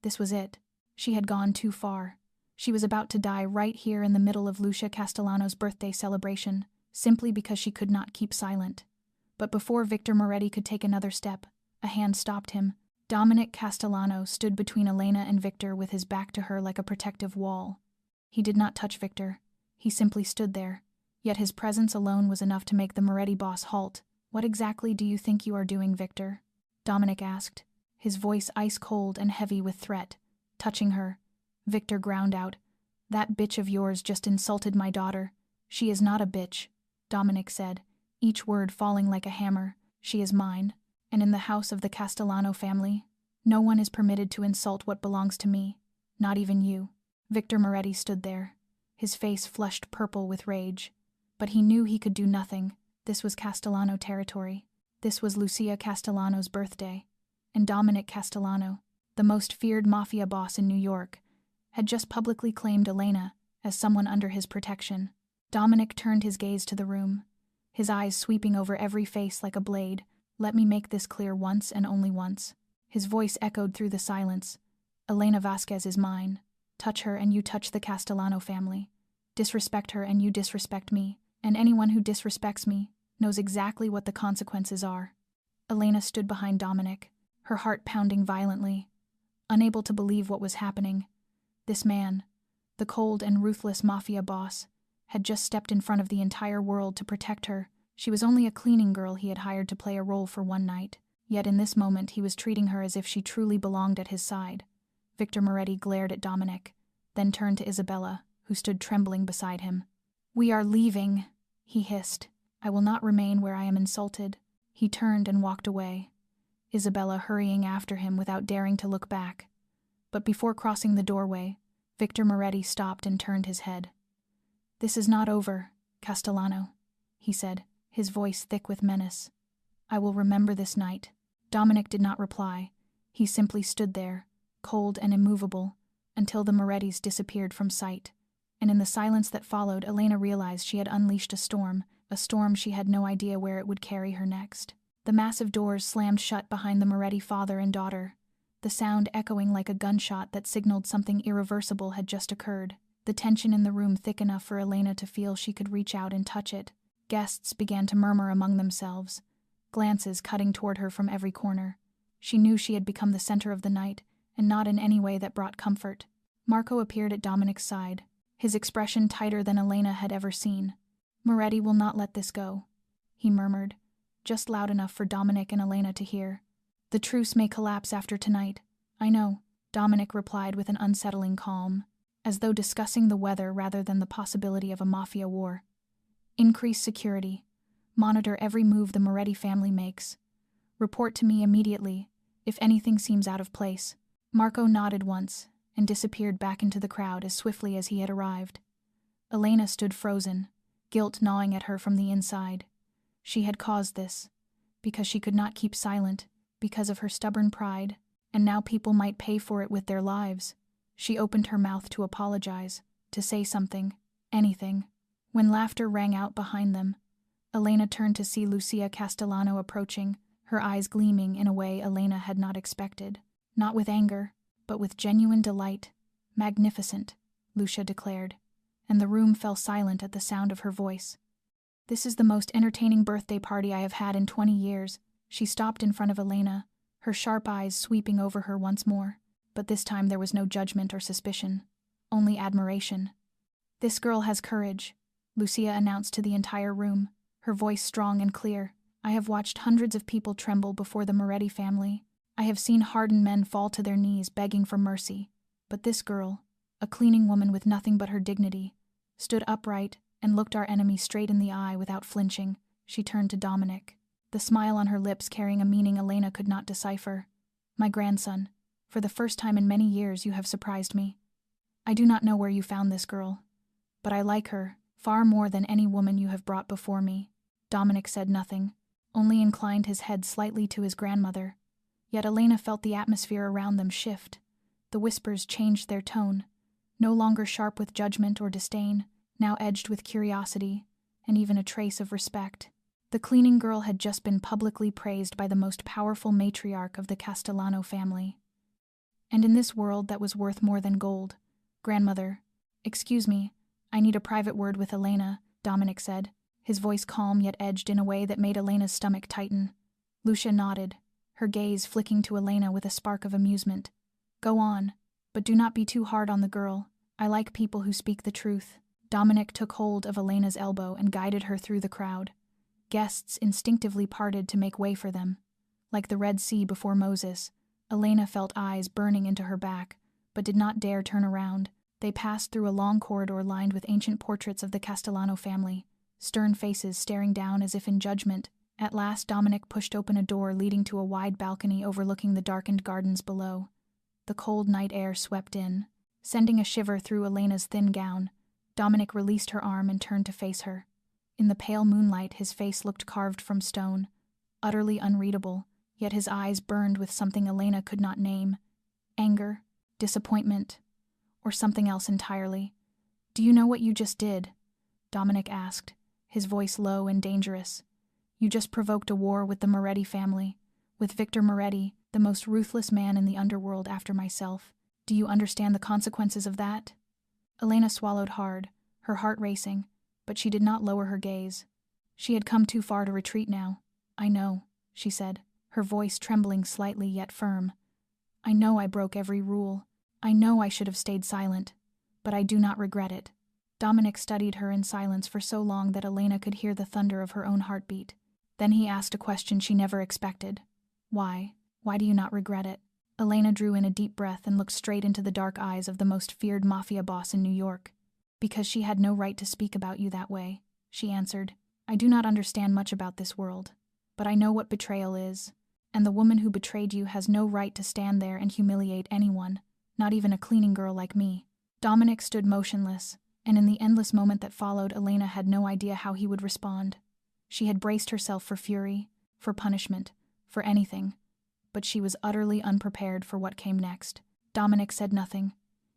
Speaker 1: This was it. She had gone too far. She was about to die right here in the middle of Lucia Castellano's birthday celebration, simply because she could not keep silent. But before Victor Moretti could take another step, a hand stopped him. Dominic Castellano stood between Elena and Victor with his back to her like a protective wall. He did not touch Victor. He simply stood there. Yet his presence alone was enough to make the Moretti boss halt. What exactly do you think you are doing, Victor? Dominic asked, his voice ice-cold and heavy with threat. Touching her, Victor ground out, That bitch of yours just insulted my daughter. She is not a bitch, Dominic said, each word falling like a hammer. She is mine, and in the house of the Castellano family, no one is permitted to insult what belongs to me, not even you. Victor Moretti stood there, his face flushed purple with rage. But he knew he could do nothing. This was Castellano territory. This was Lucia Castellano's birthday. And Dominic Castellano, the most feared mafia boss in New York, had just publicly claimed Elena as someone under his protection. Dominic turned his gaze to the room, his eyes sweeping over every face like a blade. Let me make this clear once and only once. His voice echoed through the silence. Elena Vasquez is mine. Touch her and you touch the Castellano family. Disrespect her and you disrespect me. And anyone who disrespects me knows exactly what the consequences are. Elena stood behind Dominic, her heart pounding violently, unable to believe what was happening. This man, the cold and ruthless mafia boss, had just stepped in front of the entire world to protect her. She was only a cleaning girl he had hired to play a role for one night, yet in this moment he was treating her as if she truly belonged at his side. Victor Moretti glared at Dominic, then turned to Isabella, who stood trembling beside him. We are leaving, he hissed. I will not remain where I am insulted. He turned and walked away, Isabella hurrying after him without daring to look back. But before crossing the doorway, Victor Moretti stopped and turned his head. This is not over, Castellano, he said, his voice thick with menace. I will remember this night. Dominic did not reply. He simply stood there, cold and immovable, until the Morettis disappeared from sight. And in the silence that followed, Elena realized she had unleashed a storm she had no idea where it would carry her next. The massive doors slammed shut behind the Moretti father and daughter, the sound echoing like a gunshot that signaled something irreversible had just occurred, the tension in the room thick enough for Elena to feel she could reach out and touch it. Guests began to murmur among themselves, glances cutting toward her from every corner. She knew she had become the center of the night, and not in any way that brought comfort. Marco appeared at Dominic's side, his expression tighter than Elena had ever seen. Moretti will not let this go, he murmured, just loud enough for Dominic and Elena to hear. The truce may collapse after tonight. I know, Dominic replied with an unsettling calm, as though discussing the weather rather than the possibility of a mafia war. Increase security. Monitor every move the Moretti family makes. Report to me immediately if anything seems out of place. Marco nodded once and disappeared back into the crowd as swiftly as he had arrived. Elena stood frozen, guilt gnawing at her from the inside. She had caused this, because she could not keep silent, because of her stubborn pride, and now people might pay for it with their lives. She opened her mouth to apologize, to say something, anything. When laughter rang out behind them, Elena turned to see Lucia Castellano approaching, her eyes gleaming in a way Elena had not expected. Not with anger, but with genuine delight. "Magnificent," Lucia declared, and the room fell silent at the sound of her voice. "This is the most entertaining birthday party I have had in 20 years. She stopped in front of Elena, her sharp eyes sweeping over her once more, but this time there was no judgment or suspicion, only admiration. "This girl has courage," Lucia announced to the entire room, her voice strong and clear. "I have watched hundreds of people tremble before the Moretti family. I have seen hardened men fall to their knees begging for mercy. But this girl, a cleaning woman with nothing but her dignity, stood upright and looked our enemy straight in the eye without flinching." She turned to Dominic, the smile on her lips carrying a meaning Elena could not decipher. "My grandson, for the first time in many years you have surprised me. I do not know where you found this girl, but I like her far more than any woman you have brought before me." Dominic said nothing, only inclined his head slightly to his grandmother. Yet Elena felt the atmosphere around them shift. The whispers changed their tone, no longer sharp with judgment or disdain, now edged with curiosity, and even a trace of respect. The cleaning girl had just been publicly praised by the most powerful matriarch of the Castellano family. And in this world that was worth more than gold, "Grandmother, excuse me, I need a private word with Elena," Dominic said, his voice calm yet edged in a way that made Elena's stomach tighten. Lucia nodded, her gaze flicking to Elena with a spark of amusement. "Go on, but do not be too hard on the girl. I like people who speak the truth." Dominic took hold of Elena's elbow and guided her through the crowd. Guests instinctively parted to make way for them. Like the Red Sea before Moses, Elena felt eyes burning into her back, but did not dare turn around. They passed through a long corridor lined with ancient portraits of the Castellano family, stern faces staring down as if in judgment. At last Dominic pushed open a door leading to a wide balcony overlooking the darkened gardens below. The cold night air swept in, sending a shiver through Elena's thin gown. Dominic released her arm and turned to face her. In the pale moonlight his face looked carved from stone, utterly unreadable, yet his eyes burned with something Elena could not name. Anger, disappointment, or something else entirely. "Do you know what you just did?" Dominic asked, his voice low and dangerous. "You just provoked a war with the Moretti family, with Victor Moretti, the most ruthless man in the underworld after myself. Do you understand the consequences of that?" Elena swallowed hard, her heart racing, but she did not lower her gaze. She had come too far to retreat now. "I know," she said, her voice trembling slightly yet firm. "I know I broke every rule. I know I should have stayed silent, but I do not regret it." Dominic studied her in silence for so long that Elena could hear the thunder of her own heartbeat. Then he asked a question she never expected. "Why? Why do you not regret it?" Elena drew in a deep breath and looked straight into the dark eyes of the most feared Mafia boss in New York. "Because she had no right to speak about you that way," she answered. "I do not understand much about this world, but I know what betrayal is, and the woman who betrayed you has no right to stand there and humiliate anyone, not even a cleaning girl like me." Dominic stood motionless, and in the endless moment that followed, Elena had no idea how he would respond. She had braced herself for fury, for punishment, for anything, but she was utterly unprepared for what came next. Dominic said nothing.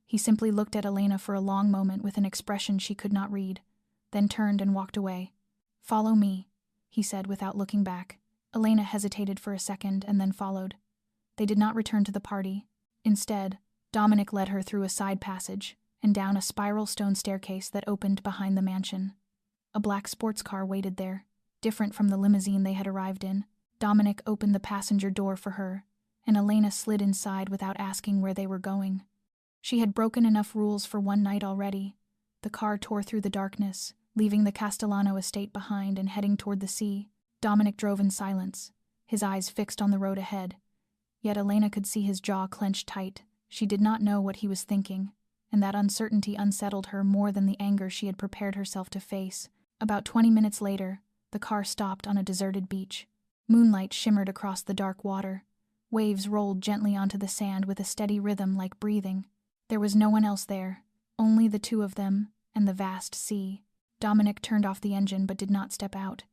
Speaker 1: He simply looked at Elena for a long moment with an expression she could not read, then turned and walked away. "Follow me," he said without looking back. Elena hesitated for a second and then followed. They did not return to the party. Instead, Dominic led her through a side passage and down a spiral stone staircase that opened behind the mansion. A black sports car waited there, different from the limousine they had arrived in. Dominic opened the passenger door for her, and Elena slid inside without asking where they were going. She had broken enough rules for one night already. The car tore through the darkness, leaving the Castellano estate behind and heading toward the sea. Dominic drove in silence, his eyes fixed on the road ahead. Yet Elena could see his jaw clenched tight. She did not know what he was thinking, and that uncertainty unsettled her more than the anger she had prepared herself to face. About 20 minutes later, the car stopped on a deserted beach. Moonlight shimmered across the dark water. Waves rolled gently onto the sand with a steady rhythm like breathing. There was no one else there, only the two of them and the vast sea. Dominic turned off the engine but did not step out.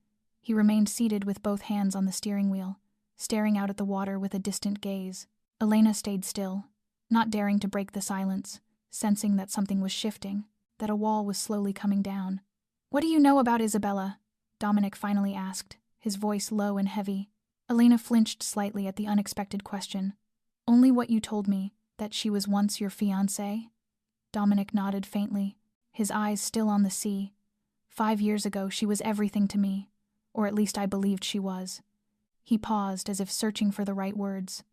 Speaker 1: He remained seated with both hands on the steering wheel, staring out at the water with a distant gaze. Elena stayed still, not daring to break the silence, sensing that something was shifting, that a wall was slowly coming down. "What do you know about Isabella?" Dominic finally asked, his voice low and heavy. Elena flinched slightly at the unexpected question. "Only what you told me, that she was once your fiancé?" Dominic nodded faintly, his eyes still on the sea. "5 years ago she was everything to me, or at least I believed she was." He paused as if searching for the right words.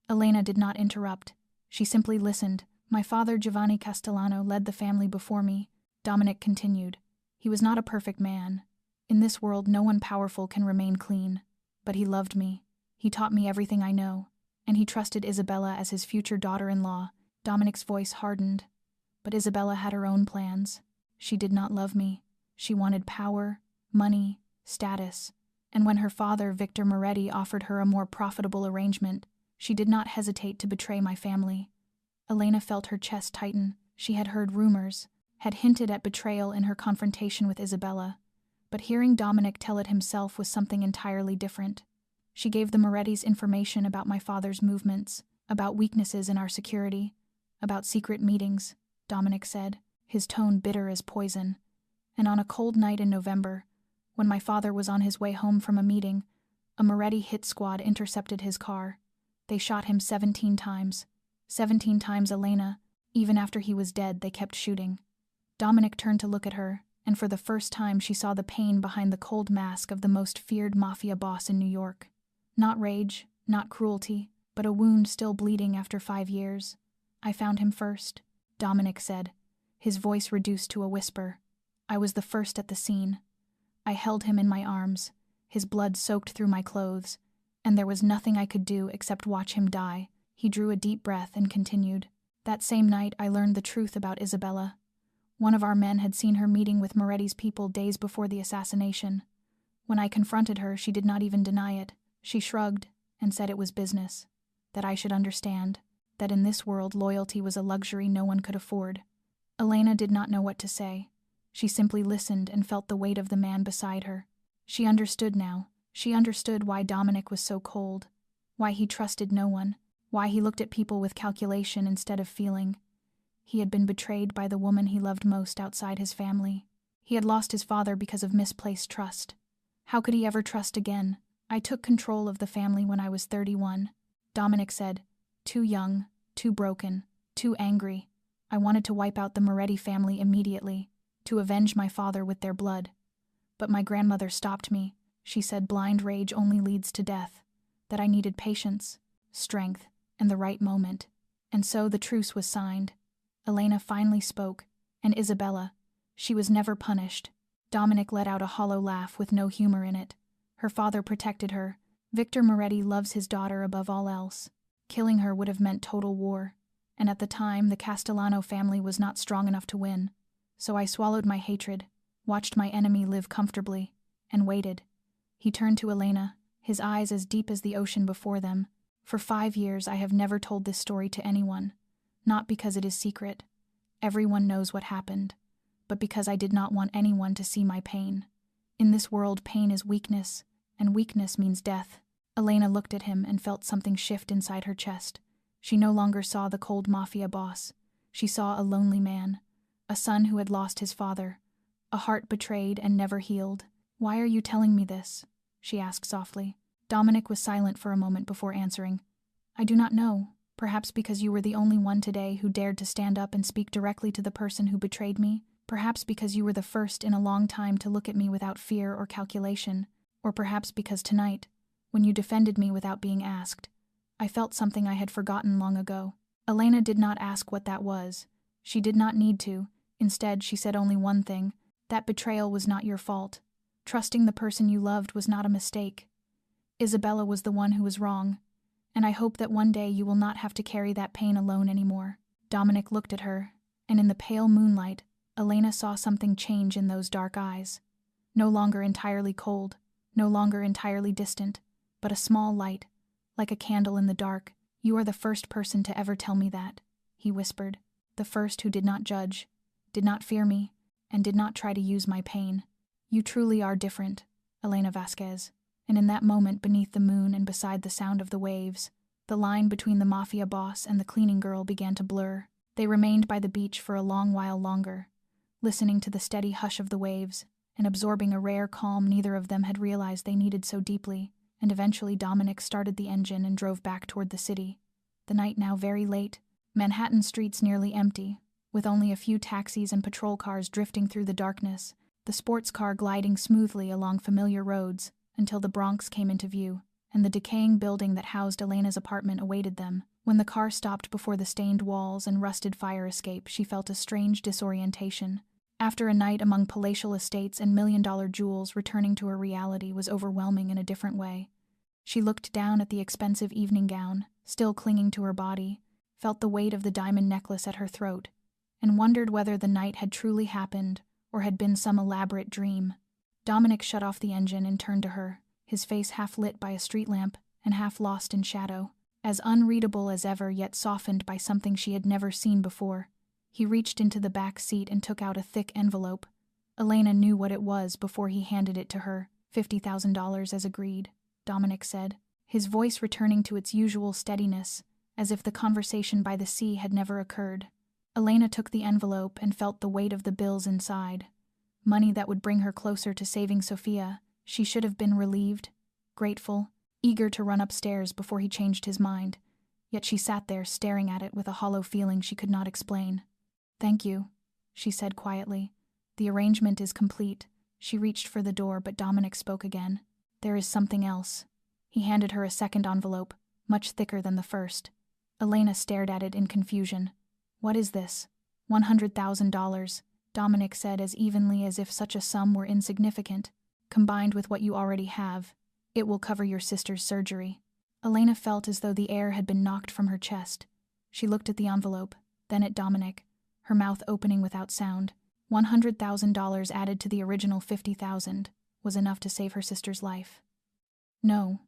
Speaker 1: Elena did not interrupt. She simply listened. "My father, Giovanni Castellano, led the family before me," Dominic continued. "He was not a perfect man. In this world no one powerful can remain clean. But he loved me. He taught me everything I know. And he trusted Isabella as his future daughter-in-law." Dominic's voice hardened. "But Isabella had her own plans. She did not love me. She wanted power, money, status. And when her father, Victor Moretti, offered her a more profitable arrangement, she did not hesitate to betray my family." Elena felt her chest tighten. She had heard rumors, had hinted at betrayal in her confrontation with Isabella. But hearing Dominic tell it himself was something entirely different. "She gave the Morettis information about my father's movements, about weaknesses in our security, about secret meetings," Dominic said, his tone bitter as poison. "And on a cold night in November, when my father was on his way home from a meeting, a Moretti hit squad intercepted his car. They shot him 17 times. 17 times, Elena. Even after he was dead, they kept shooting." Dominic turned to look at her, and for the first time she saw the pain behind the cold mask of the most feared Mafia boss in New York. Not rage, not cruelty, but a wound still bleeding after 5 years. "I found him first," Dominic said, his voice reduced to a whisper. "I was the first at the scene. I held him in my arms, his blood soaked through my clothes, and there was nothing I could do except watch him die." He drew a deep breath and continued. "That same night I learned the truth about Isabella. One of our men had seen her meeting with Moretti's people days before the assassination. When I confronted her, she did not even deny it. She shrugged and said it was business, that I should understand, that in this world loyalty was a luxury no one could afford." Elena did not know what to say. She simply listened and felt the weight of the man beside her. She understood now. She understood why Dominic was so cold, why he trusted no one, why he looked at people with calculation instead of feeling. He had been betrayed by the woman he loved most outside his family. He had lost his father because of misplaced trust. How could he ever trust again? "I took control of the family when I was 31, Dominic said. "Too young, too broken, too angry. I wanted to wipe out the Moretti family immediately, to avenge my father with their blood. But my grandmother stopped me. She said blind rage only leads to death, that I needed patience, strength, and the right moment. And so the truce was signed." Elena finally spoke. "And Isabella, she was never punished." Dominic let out a hollow laugh with no humor in it. "Her father protected her. Victor Moretti loves his daughter above all else. Killing her would have meant total war. And at the time, the Castellano family was not strong enough to win. So I swallowed my hatred, watched my enemy live comfortably, and waited." He turned to Elena, his eyes as deep as the ocean before them. "For 5 years I have never told this story to anyone. Not because it is secret. Everyone knows what happened. But because I did not want anyone to see my pain. In this world, pain is weakness, and weakness means death." Elena looked at him and felt something shift inside her chest. She no longer saw the cold Mafia boss. She saw a lonely man, a son who had lost his father, a heart betrayed and never healed. "Why are you telling me this?" she asked softly. Dominic was silent for a moment before answering. "I do not know. Perhaps because you were the only one today who dared to stand up and speak directly to the person who betrayed me. Perhaps because you were the first in a long time to look at me without fear or calculation. Or perhaps because tonight, when you defended me without being asked, I felt something I had forgotten long ago." Elena did not ask what that was. She did not need to. Instead, she said only one thing: that betrayal was not your fault. Trusting the person you loved was not a mistake. Isabella was the one who was wrong, and I hope that one day you will not have to carry that pain alone anymore." Dominic looked at her, and in the pale moonlight, Elena saw something change in those dark eyes. No longer entirely cold, no longer entirely distant, but a small light, like a candle in the dark. "You are the first person to ever tell me that," he whispered. "The first who did not judge, did not fear me, and did not try to use my pain. You truly are different." Elena Vasquez. And in that moment, beneath the moon and beside the sound of the waves, the line between the Mafia boss and the cleaning girl began to blur. They remained by the beach for a long while longer, listening to the steady hush of the waves and absorbing a rare calm neither of them had realized they needed so deeply, and eventually Dominic started the engine and drove back toward the city. The night now very late, Manhattan streets nearly empty, with only a few taxis and patrol cars drifting through the darkness, the sports car gliding smoothly along familiar roads until the Bronx came into view, and the decaying building that housed Elena's apartment awaited them. When the car stopped before the stained walls and rusted fire escape, she felt a strange disorientation. After a night among palatial estates and million-dollar jewels, returning to her reality was overwhelming in a different way. She looked down at the expensive evening gown, still clinging to her body, felt the weight of the diamond necklace at her throat, and wondered whether the night had truly happened or had been some elaborate dream. Dominic shut off the engine and turned to her, his face half lit by a street lamp and half lost in shadow, as unreadable as ever yet softened by something she had never seen before. He reached into the back seat and took out a thick envelope. Elena knew what it was before he handed it to her. $50,000 as agreed, Dominic said, his voice returning to its usual steadiness, as if the conversation by the sea had never occurred. Elena took the envelope and felt the weight of the bills inside. Money that would bring her closer to saving Sophia. She should have been relieved, grateful, eager to run upstairs before he changed his mind. Yet she sat there staring at it with a hollow feeling she could not explain. "Thank you," she said quietly. "The arrangement is complete." She reached for the door, but Dominic spoke again. "There is something else." He handed her a second envelope, much thicker than the first. Elena stared at it in confusion. "What is this?" $100,000, Dominic said as evenly as if such a sum were insignificant. "Combined with what you already have, it will cover your sister's surgery." Elena felt as though the air had been knocked from her chest. She looked at the envelope, then at Dominic, her mouth opening without sound. $100,000 added to the original $50,000 was enough to save her sister's life. "No."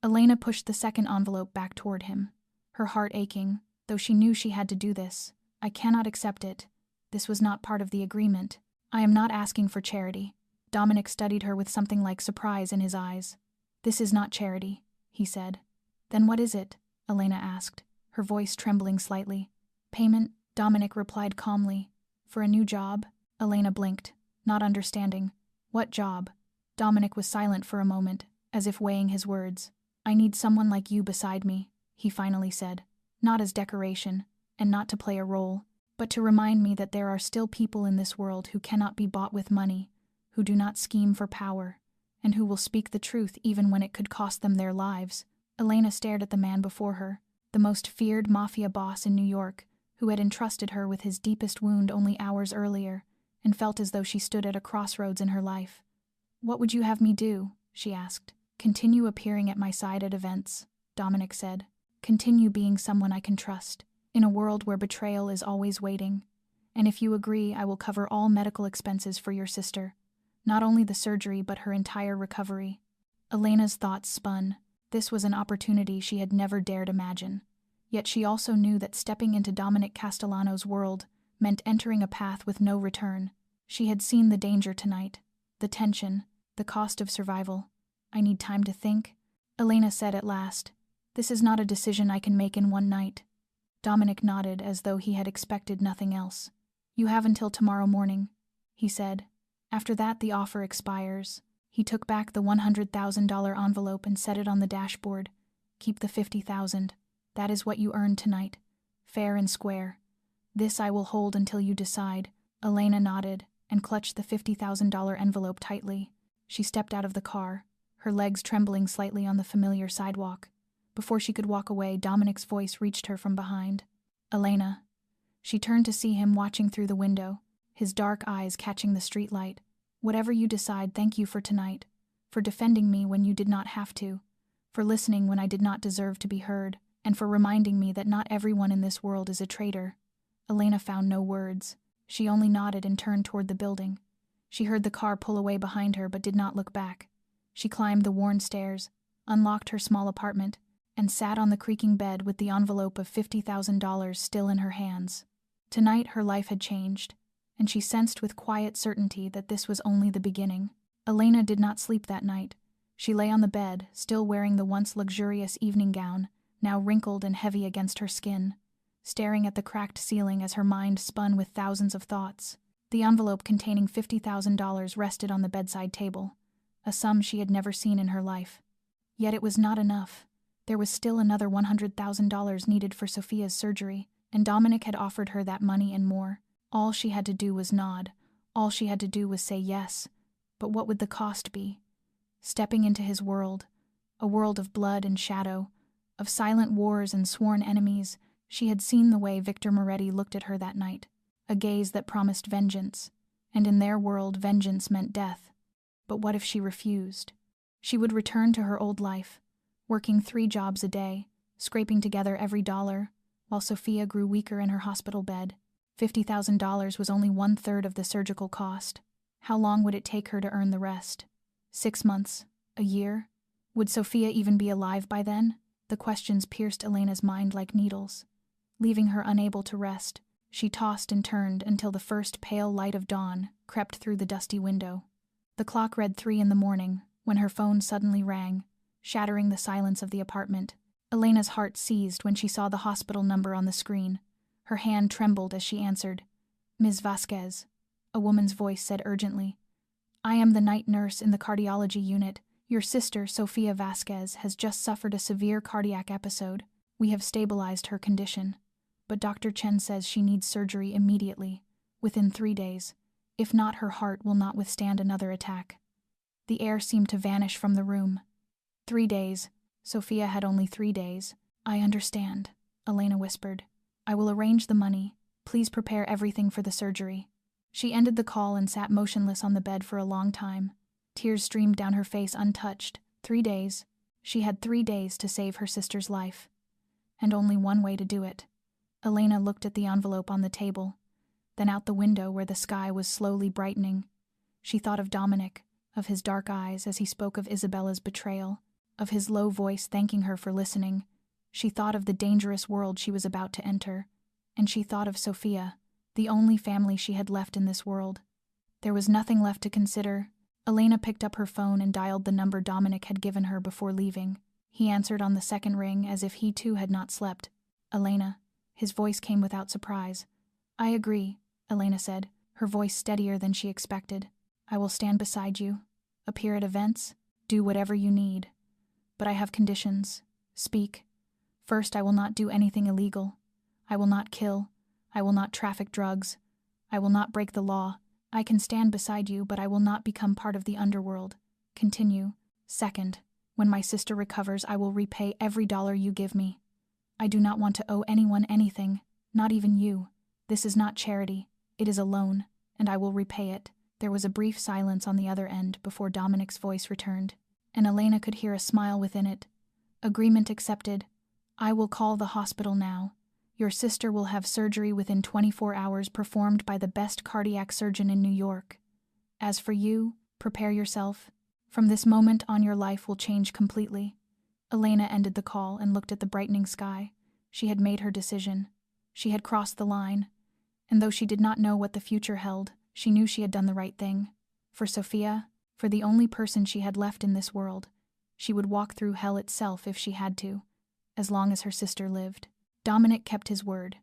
Speaker 1: Elena pushed the second envelope back toward him, her heart aching, though she knew she had to do this. "I cannot accept it. This was not part of the agreement. I am not asking for charity." Dominic studied her with something like surprise in his eyes. "This is not charity," he said. "Then what is it?" Elena asked, her voice trembling slightly. "Payment," Dominic replied calmly. "For a new job?" Elena blinked, not understanding. "What job?" Dominic was silent for a moment, as if weighing his words. "I need someone like you beside me," he finally said. "Not as decoration, and not to play a role, but to remind me that there are still people in this world who cannot be bought with money, who do not scheme for power, and who will speak the truth even when it could cost them their lives." Elena stared at the man before her, the most feared Mafia boss in New York, who had entrusted her with his deepest wound only hours earlier, and felt as though she stood at a crossroads in her life. "What would you have me do?" she asked. "Continue appearing at my side at events," Dominic said. "Continue being someone I can trust, in a world where betrayal is always waiting. And if you agree, I will cover all medical expenses for your sister. Not only the surgery, but her entire recovery." Elena's thoughts spun. This was an opportunity she had never dared imagine. Yet she also knew that stepping into Dominic Castellano's world meant entering a path with no return. She had seen the danger tonight, the tension, the cost of survival. "I need time to think," Elena said at last. "This is not a decision I can make in one night." Dominic nodded as though he had expected nothing else. "You have until tomorrow morning," he said. "After that, the offer expires." He took back the $100,000 envelope and set it on the dashboard. "Keep the $50,000. That is what you earned tonight. Fair and square. This I will hold until you decide." Elena nodded and clutched the $50,000 envelope tightly. She stepped out of the car, her legs trembling slightly on the familiar sidewalk. Before she could walk away, Dominic's voice reached her from behind. "Elena." She turned to see him watching through the window, his dark eyes catching the streetlight. "Whatever you decide, thank you for tonight, for defending me when you did not have to, for listening when I did not deserve to be heard, and for reminding me that not everyone in this world is a traitor." Elena found no words. She only nodded and turned toward the building. She heard the car pull away behind her but did not look back. She climbed the worn stairs, unlocked her small apartment, and sat on the creaking bed with the envelope of $50,000 still in her hands. Tonight her life had changed, and she sensed with quiet certainty that this was only the beginning. Elena did not sleep that night. She lay on the bed, still wearing the once luxurious evening gown, now wrinkled and heavy against her skin, staring at the cracked ceiling as her mind spun with thousands of thoughts. The envelope containing $50,000 rested on the bedside table, a sum she had never seen in her life. Yet it was not enough. There was still another $100,000 needed for Sophia's surgery, and Dominic had offered her that money and more. All she had to do was nod. All she had to do was say yes. But what would the cost be? Stepping into his world, a world of blood and shadow, of silent wars and sworn enemies, she had seen the way Victor Moretti looked at her that night, a gaze that promised vengeance, and in their world vengeance meant death. But what if she refused? She would return to her old life, working 3 jobs a day, scraping together every dollar, while Sophia grew weaker in her hospital bed. $50,000 was only 1/3 of the surgical cost. How long would it take her to earn the rest? 6 months? A year? Would Sophia even be alive by then? The questions pierced Elena's mind like needles. Leaving her unable to rest, she tossed and turned until the first pale light of dawn crept through the dusty window. The clock read 3 in the morning when her phone suddenly rang, shattering the silence of the apartment. Elena's heart seized when she saw the hospital number on the screen. Her hand trembled as she answered. "Ms. Vasquez," a woman's voice said urgently. "I am the night nurse in the cardiology unit. Your sister, Sofia Vasquez, has just suffered a severe cardiac episode. We have stabilized her condition. But Dr. Chen says she needs surgery immediately, within 3 days. If not, her heart will not withstand another attack." The air seemed to vanish from the room. 3 days. Sophia had only 3 days. "I understand," Elena whispered. "I will arrange the money. Please prepare everything for the surgery." She ended the call and sat motionless on the bed for a long time. Tears streamed down her face untouched. 3 days. She had 3 days to save her sister's life. And only one way to do it. Elena looked at the envelope on the table, then out the window where the sky was slowly brightening. She thought of Dominic, of his dark eyes as he spoke of Isabella's betrayal, of his low voice thanking her for listening. She thought of the dangerous world she was about to enter, and she thought of Sophia, the only family she had left in this world. There was nothing left to consider. Elena picked up her phone and dialed the number Dominic had given her before leaving. He answered on the second ring as if he too had not slept. "Elena." His voice came without surprise. "I agree," Elena said, her voice steadier than she expected. "I will stand beside you, appear at events, do whatever you need. But I have conditions. Speak. First, I will not do anything illegal. I will not kill. I will not traffic drugs. I will not break the law. I can stand beside you, but I will not become part of the underworld. Continue. Second, when my sister recovers, I will repay every dollar you give me. I do not want to owe anyone anything, not even you. This is not charity. It is a loan, and I will repay it." There was a brief silence on the other end before Dominic's voice returned, and Elena could hear a smile within it. "Agreement accepted. I will call the hospital now. Your sister will have surgery within 24 hours performed by the best cardiac surgeon in New York. As for you, prepare yourself. From this moment on, your life will change completely." Elena ended the call and looked at the brightening sky. She had made her decision. She had crossed the line. And though she did not know what the future held, she knew she had done the right thing. For Sophia, for the only person she had left in this world, she would walk through hell itself if she had to, as long as her sister lived. Dominic kept his word.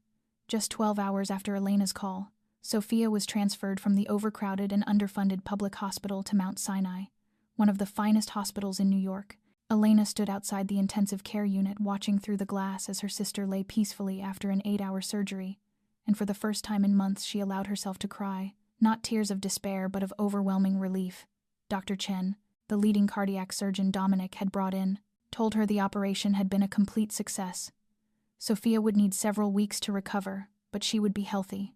Speaker 1: Just 12 hours after Elena's call, Sophia was transferred from the overcrowded and underfunded public hospital to Mount Sinai, one of the finest hospitals in New York. Elena stood outside the intensive care unit watching through the glass as her sister lay peacefully after an 8-hour surgery, and for the first time in months she allowed herself to cry, not tears of despair but of overwhelming relief. Dr. Chen, the leading cardiac surgeon Dominic had brought in, told her the operation had been a complete success. Sophia would need several weeks to recover, but she would be healthy.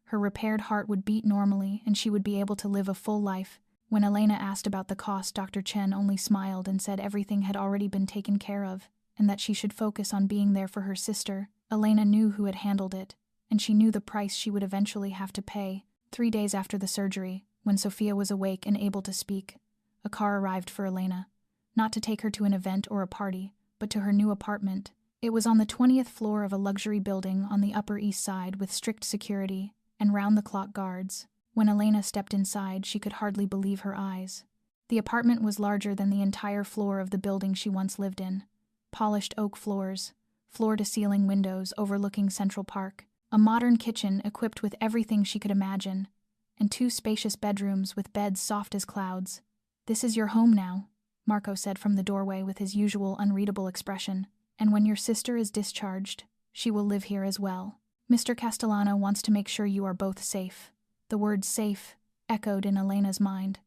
Speaker 1: Her repaired heart would beat normally, and she would be able to live a full life. When Elena asked about the cost, Dr. Chen only smiled and said everything had already been taken care of, and that she should focus on being there for her sister. Elena knew who had handled it, and she knew the price she would eventually have to pay. 3 days after the surgery, when Sophia was awake and able to speak, a car arrived for Elena, not to take her to an event or a party, but to her new apartment. It was on the 20th floor of a luxury building on the Upper East Side with strict security and round-the-clock guards. When Elena stepped inside, she could hardly believe her eyes. The apartment was larger than the entire floor of the building she once lived in. Polished oak floors, floor-to-ceiling windows overlooking Central Park, a modern kitchen equipped with everything she could imagine, and 2 spacious bedrooms with beds soft as clouds. "This is your home now," Marco said from the doorway with his usual unreadable expression. "And when your sister is discharged, she will live here as well. Mr. Castellano wants to make sure you are both safe." The word safe echoed in Elena's mind.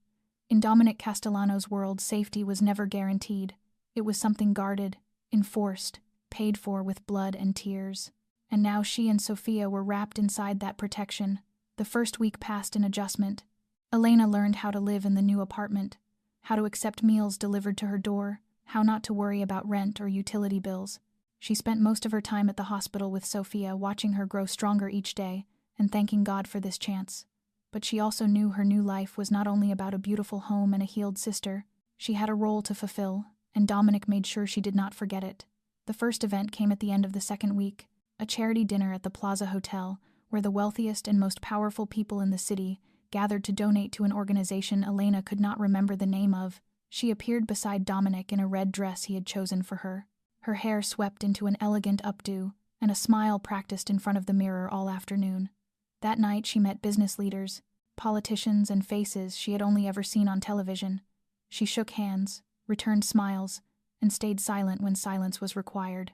Speaker 1: In Dominic Castellano's world, safety was never guaranteed. It was something guarded, enforced, paid for with blood and tears. And now she and Sofia were wrapped inside that protection. The first week passed in adjustment. Elena learned how to live in the new apartment, how to accept meals delivered to her door, how not to worry about rent or utility bills. She spent most of her time at the hospital with Sofia, watching her grow stronger each day and thanking God for this chance. But she also knew her new life was not only about a beautiful home and a healed sister. She had a role to fulfill, and Dominic made sure she did not forget it. The first event came at the end of the second week, a charity dinner at the Plaza Hotel, where the wealthiest and most powerful people in the city gathered to donate to an organization Elena could not remember the name of. She appeared beside Dominic in a red dress he had chosen for her. Her hair swept into an elegant updo, and a smile practiced in front of the mirror all afternoon. That night she met business leaders, politicians, and faces she had only ever seen on television. She shook hands, returned smiles, and stayed silent when silence was required.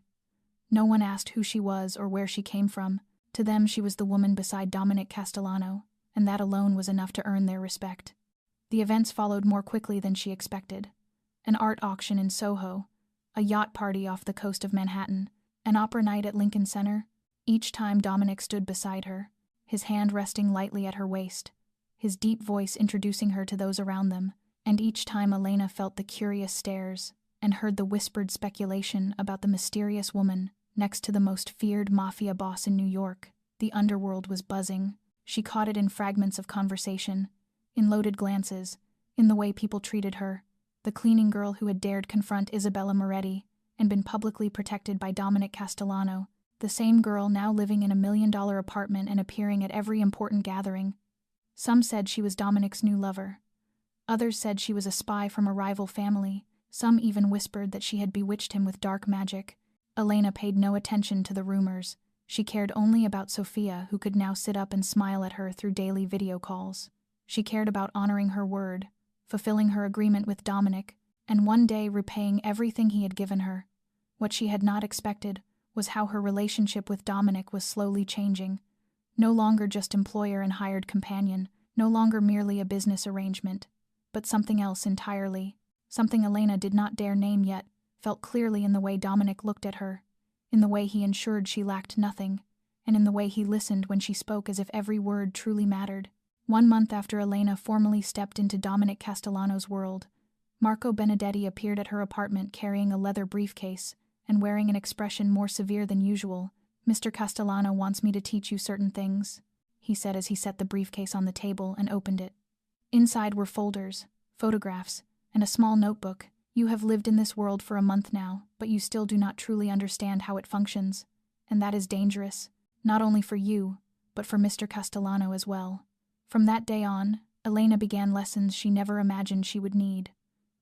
Speaker 1: No one asked who she was or where she came from. To them she was the woman beside Dominic Castellano, and that alone was enough to earn their respect. The events followed more quickly than she expected. An art auction in Soho, a yacht party off the coast of Manhattan, an opera night at Lincoln Center. Each time Dominic stood beside her, his hand resting lightly at her waist, his deep voice introducing her to those around them, and each time Elena felt the curious stares and heard the whispered speculation about the mysterious woman next to the most feared mafia boss in New York. The underworld was buzzing. She caught it in fragments of conversation, in loaded glances, in the way people treated her. The cleaning girl who had dared confront Isabella Moretti and been publicly protected by Dominic Castellano, the same girl now living in a $1 million apartment and appearing at every important gathering. Some said she was Dominic's new lover. Others said she was a spy from a rival family. Some even whispered that she had bewitched him with dark magic. Elena paid no attention to the rumors. She cared only about Sofia, who could now sit up and smile at her through daily video calls. She cared about honoring her word, fulfilling her agreement with Dominic, and one day repaying everything he had given her. What she had not expected was how her relationship with Dominic was slowly changing. No longer just employer and hired companion, no longer merely a business arrangement, but something else entirely. Something Elena did not dare name yet, felt clearly in the way Dominic looked at her, in the way he ensured she lacked nothing, and in the way he listened when she spoke as if every word truly mattered. 1 month after Elena formally stepped into Dominic Castellano's world, Marco Benedetti appeared at her apartment carrying a leather briefcase and wearing an expression more severe than usual. "Mr. Castellano wants me to teach you certain things," he said as he set the briefcase on the table and opened it. Inside were folders, photographs, and a small notebook. "You have lived in this world for a month now, but you still do not truly understand how it functions, and that is dangerous, not only for you, but for Mr. Castellano as well." From that day on, Elena began lessons she never imagined she would need.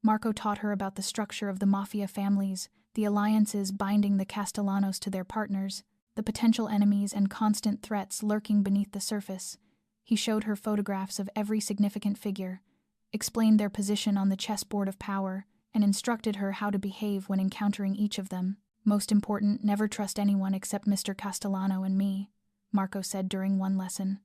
Speaker 1: Marco taught her about the structure of the Mafia families, the alliances binding the Castellanos to their partners, the potential enemies and constant threats lurking beneath the surface. He showed her photographs of every significant figure, explained their position on the chessboard of power, and instructed her how to behave when encountering each of them. "Most important, never trust anyone except Mr. Castellano and me," Marco said during one lesson.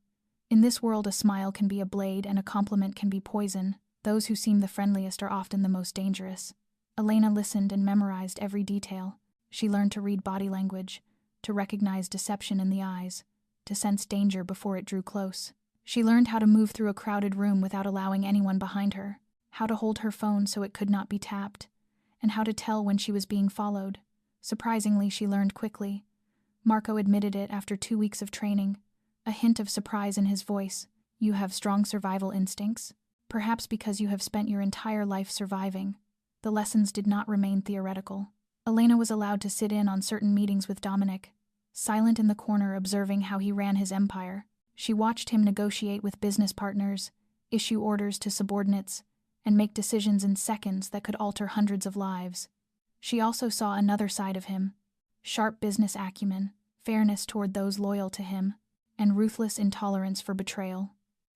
Speaker 1: "In this world, a smile can be a blade and a compliment can be poison. Those who seem the friendliest are often the most dangerous." Elena listened and memorized every detail. She learned to read body language, to recognize deception in the eyes, to sense danger before it drew close. She learned how to move through a crowded room without allowing anyone behind her, how to hold her phone so it could not be tapped, and how to tell when she was being followed. Surprisingly, she learned quickly. Marco admitted it after 2 weeks of training, a hint of surprise in his voice. "You have strong survival instincts, perhaps because you have spent your entire life surviving." The lessons did not remain theoretical. Elena was allowed to sit in on certain meetings with Dominic, silent in the corner observing how he ran his empire. She watched him negotiate with business partners, issue orders to subordinates, and make decisions in seconds that could alter hundreds of lives. She also saw another side of him: sharp business acumen, fairness toward those loyal to him, and ruthless intolerance for betrayal.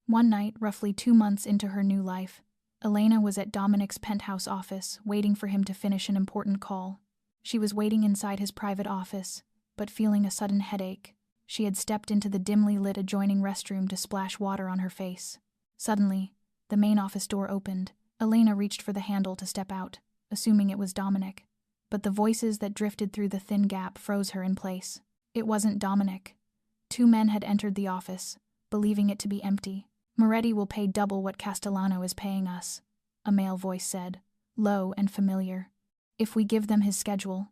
Speaker 1: One night, roughly 2 months into her new life, Elena was at Dominic's penthouse office, waiting for him to finish an important call. She was waiting inside his private office, but feeling a sudden headache. She had stepped into the dimly lit adjoining restroom to splash water on her face. Suddenly, the main office door opened. Elena reached for the handle to step out, assuming it was Dominic. But the voices that drifted through the thin gap froze her in place. It wasn't Dominic. 2 men had entered the office, believing it to be empty. "Moretti will pay double what Castellano is paying us," a male voice said, low and familiar. "If we give them his schedule,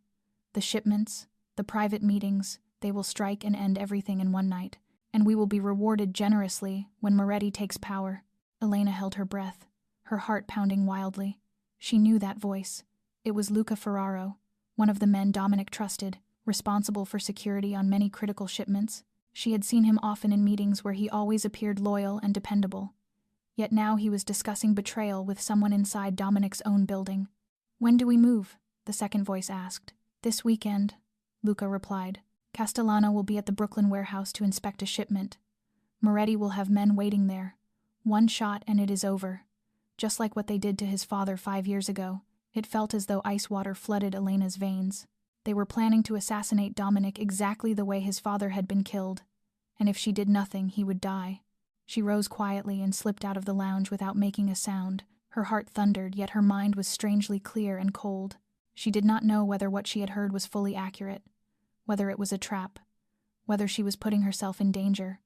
Speaker 1: the shipments, the private meetings, they will strike and end everything in one night, and we will be rewarded generously when Moretti takes power." Elena held her breath, her heart pounding wildly. She knew that voice. It was Luca Ferraro, one of the men Dominic trusted, responsible for security on many critical shipments. She had seen him often in meetings where he always appeared loyal and dependable. Yet now he was discussing betrayal with someone inside Dominic's own building. "When do we move?" the second voice asked. "This weekend," Luca replied. "Castellano will be at the Brooklyn warehouse to inspect a shipment. Moretti will have men waiting there. 1 shot and it is over. Just like what they did to his father 5 years ago." It felt as though ice water flooded Elena's veins. They were planning to assassinate Dominic exactly the way his father had been killed, and if she did nothing, he would die. She rose quietly and slipped out of the lounge without making a sound. Her heart thundered, yet her mind was strangely clear and cold. She did not know whether what she had heard was fully accurate, whether it was a trap, whether she was putting herself in danger.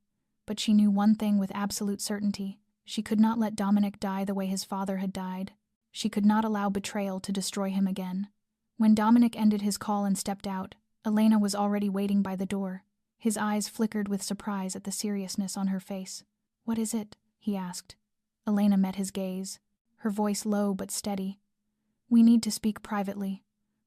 Speaker 1: But she knew one thing with absolute certainty: she could not let Dominic die the way his father had died. She could not allow betrayal to destroy him again. When Dominic ended his call and stepped out, Elena was already waiting by the door. His eyes flickered with surprise at the seriousness on her face. "What is it?" he asked. Elena met his gaze, her voice low but steady. "We need to speak privately.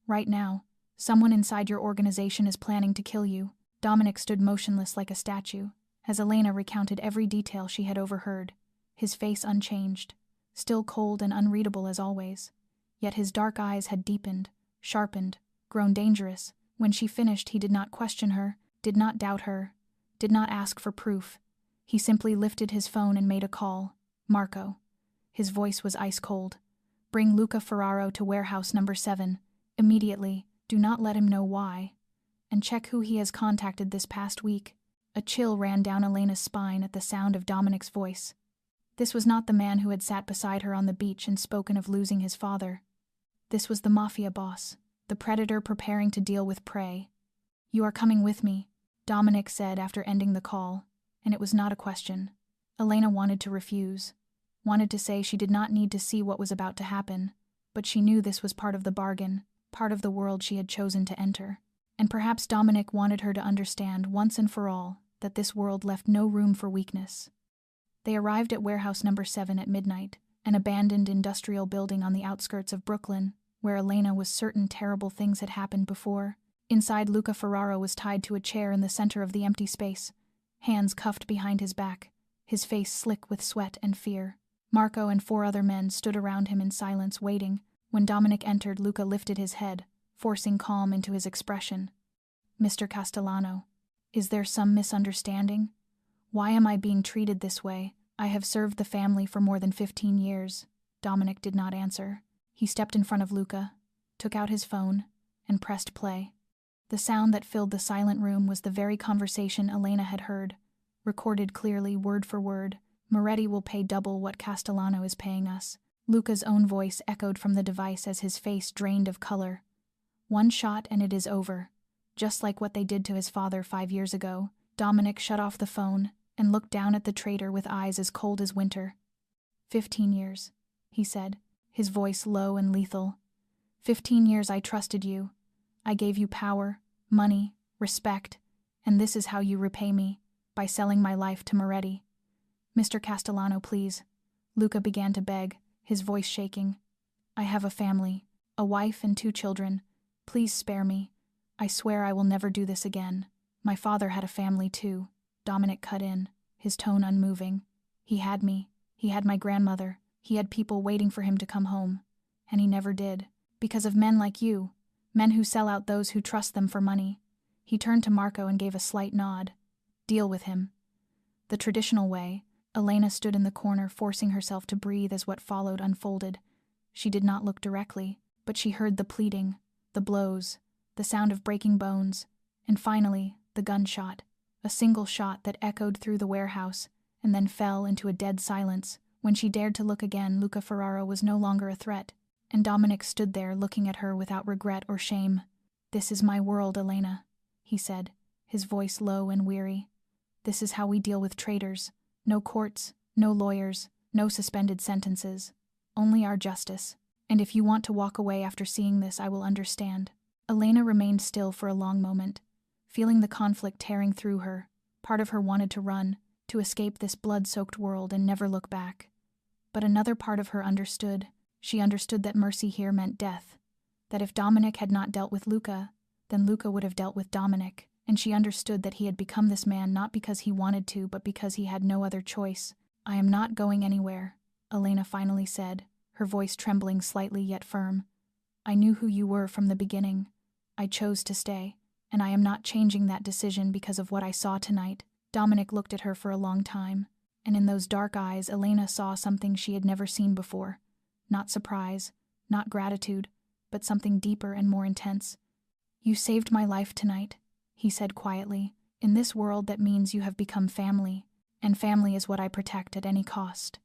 Speaker 1: Right now, someone inside your organization is planning to kill you." Dominic stood motionless like a statue, as Elena recounted every detail she had overheard, his face unchanged, still cold and unreadable as always. Yet his dark eyes had deepened, sharpened, grown dangerous. When she finished, he did not question her, did not doubt her, did not ask for proof. He simply lifted his phone and made a call. "Marco." His voice was ice cold. "Bring Luca Ferraro to warehouse number 7. Immediately. Do not let him know why. And check who he has contacted this past week." A chill ran down Elena's spine at the sound of Dominic's voice. This was not the man who had sat beside her on the beach and spoken of losing his father. This was the Mafia boss, the predator preparing to deal with prey. "You are coming with me," Dominic said after ending the call, and it was not a question. Elena wanted to refuse, wanted to say she did not need to see what was about to happen, but she knew this was part of the bargain, part of the world she had chosen to enter. And perhaps Dominic wanted her to understand once and for all that this world left no room for weakness. They arrived at warehouse number 7 at midnight, an abandoned industrial building on the outskirts of Brooklyn, where Elena was certain terrible things had happened before. Inside, Luca Ferraro was tied to a chair in the center of the empty space, hands cuffed behind his back, his face slick with sweat and fear. Marco and 4 other men stood around him in silence, waiting. When Dominic entered, Luca lifted his head, forcing calm into his expression. "Mr. Castellano, is there some misunderstanding? Why am I being treated this way? I have served the family for more than 15 years. Dominic did not answer. He stepped in front of Luca, took out his phone, and pressed play. The sound that filled the silent room was the very conversation Elena had heard, recorded clearly, word for word. "Moretti will pay double what Castellano is paying us." Luca's own voice echoed from the device as his face drained of color. "1 shot and it is over. Just like what they did to his father 5 years ago." Dominic shut off the phone and looked down at the traitor with eyes as cold as winter. 15 years, he said, his voice low and lethal. 15 years I trusted you. I gave you power, money, respect, and this is how you repay me, by selling my life to Moretti. "Mr. Castellano, please." Luca began to beg, his voice shaking. "I have a family, a wife and 2 children. Please spare me. I swear I will never do this again. My father had a family too." Dominic cut in, his tone unmoving. "He had me. He had my grandmother. He had people waiting for him to come home, and he never did. Because of men like you, men who sell out those who trust them for money. He turned to Marco and gave a slight nod. Deal with him. The traditional way, Elena stood in the corner, forcing herself to breathe as what followed unfolded. She did not look directly, but she heard the pleading, the blows, the sound of breaking bones, and finally, the gunshot. A single shot that echoed through the warehouse, and then fell into a dead silence. When she dared to look again, Luca Ferraro was no longer a threat, and Dominic stood there looking at her without regret or shame. "This is my world, Elena," he said, his voice low and weary. "This is how we deal with traitors. No courts, no lawyers, no suspended sentences. Only our justice. And if you want to walk away after seeing this, I will understand." Elena remained still for a long moment, feeling the conflict tearing through her. Part of her wanted to run, to escape this blood-soaked world and never look back. But another part of her understood. She understood that mercy here meant death. That if Dominic had not dealt with Luca, then Luca would have dealt with Dominic. And she understood that he had become this man not because he wanted to, but because he had no other choice. "I am not going anywhere," Elena finally said, her voice trembling slightly yet firm. "I knew who you were from the beginning. I chose to stay, and I am not changing that decision because of what I saw tonight." Dominic looked at her for a long time, and in those dark eyes Elena saw something she had never seen before. Not surprise, not gratitude, but something deeper and more intense. "You saved my life tonight," he said quietly. "In this world that means you have become family, and family is what I protect at any cost."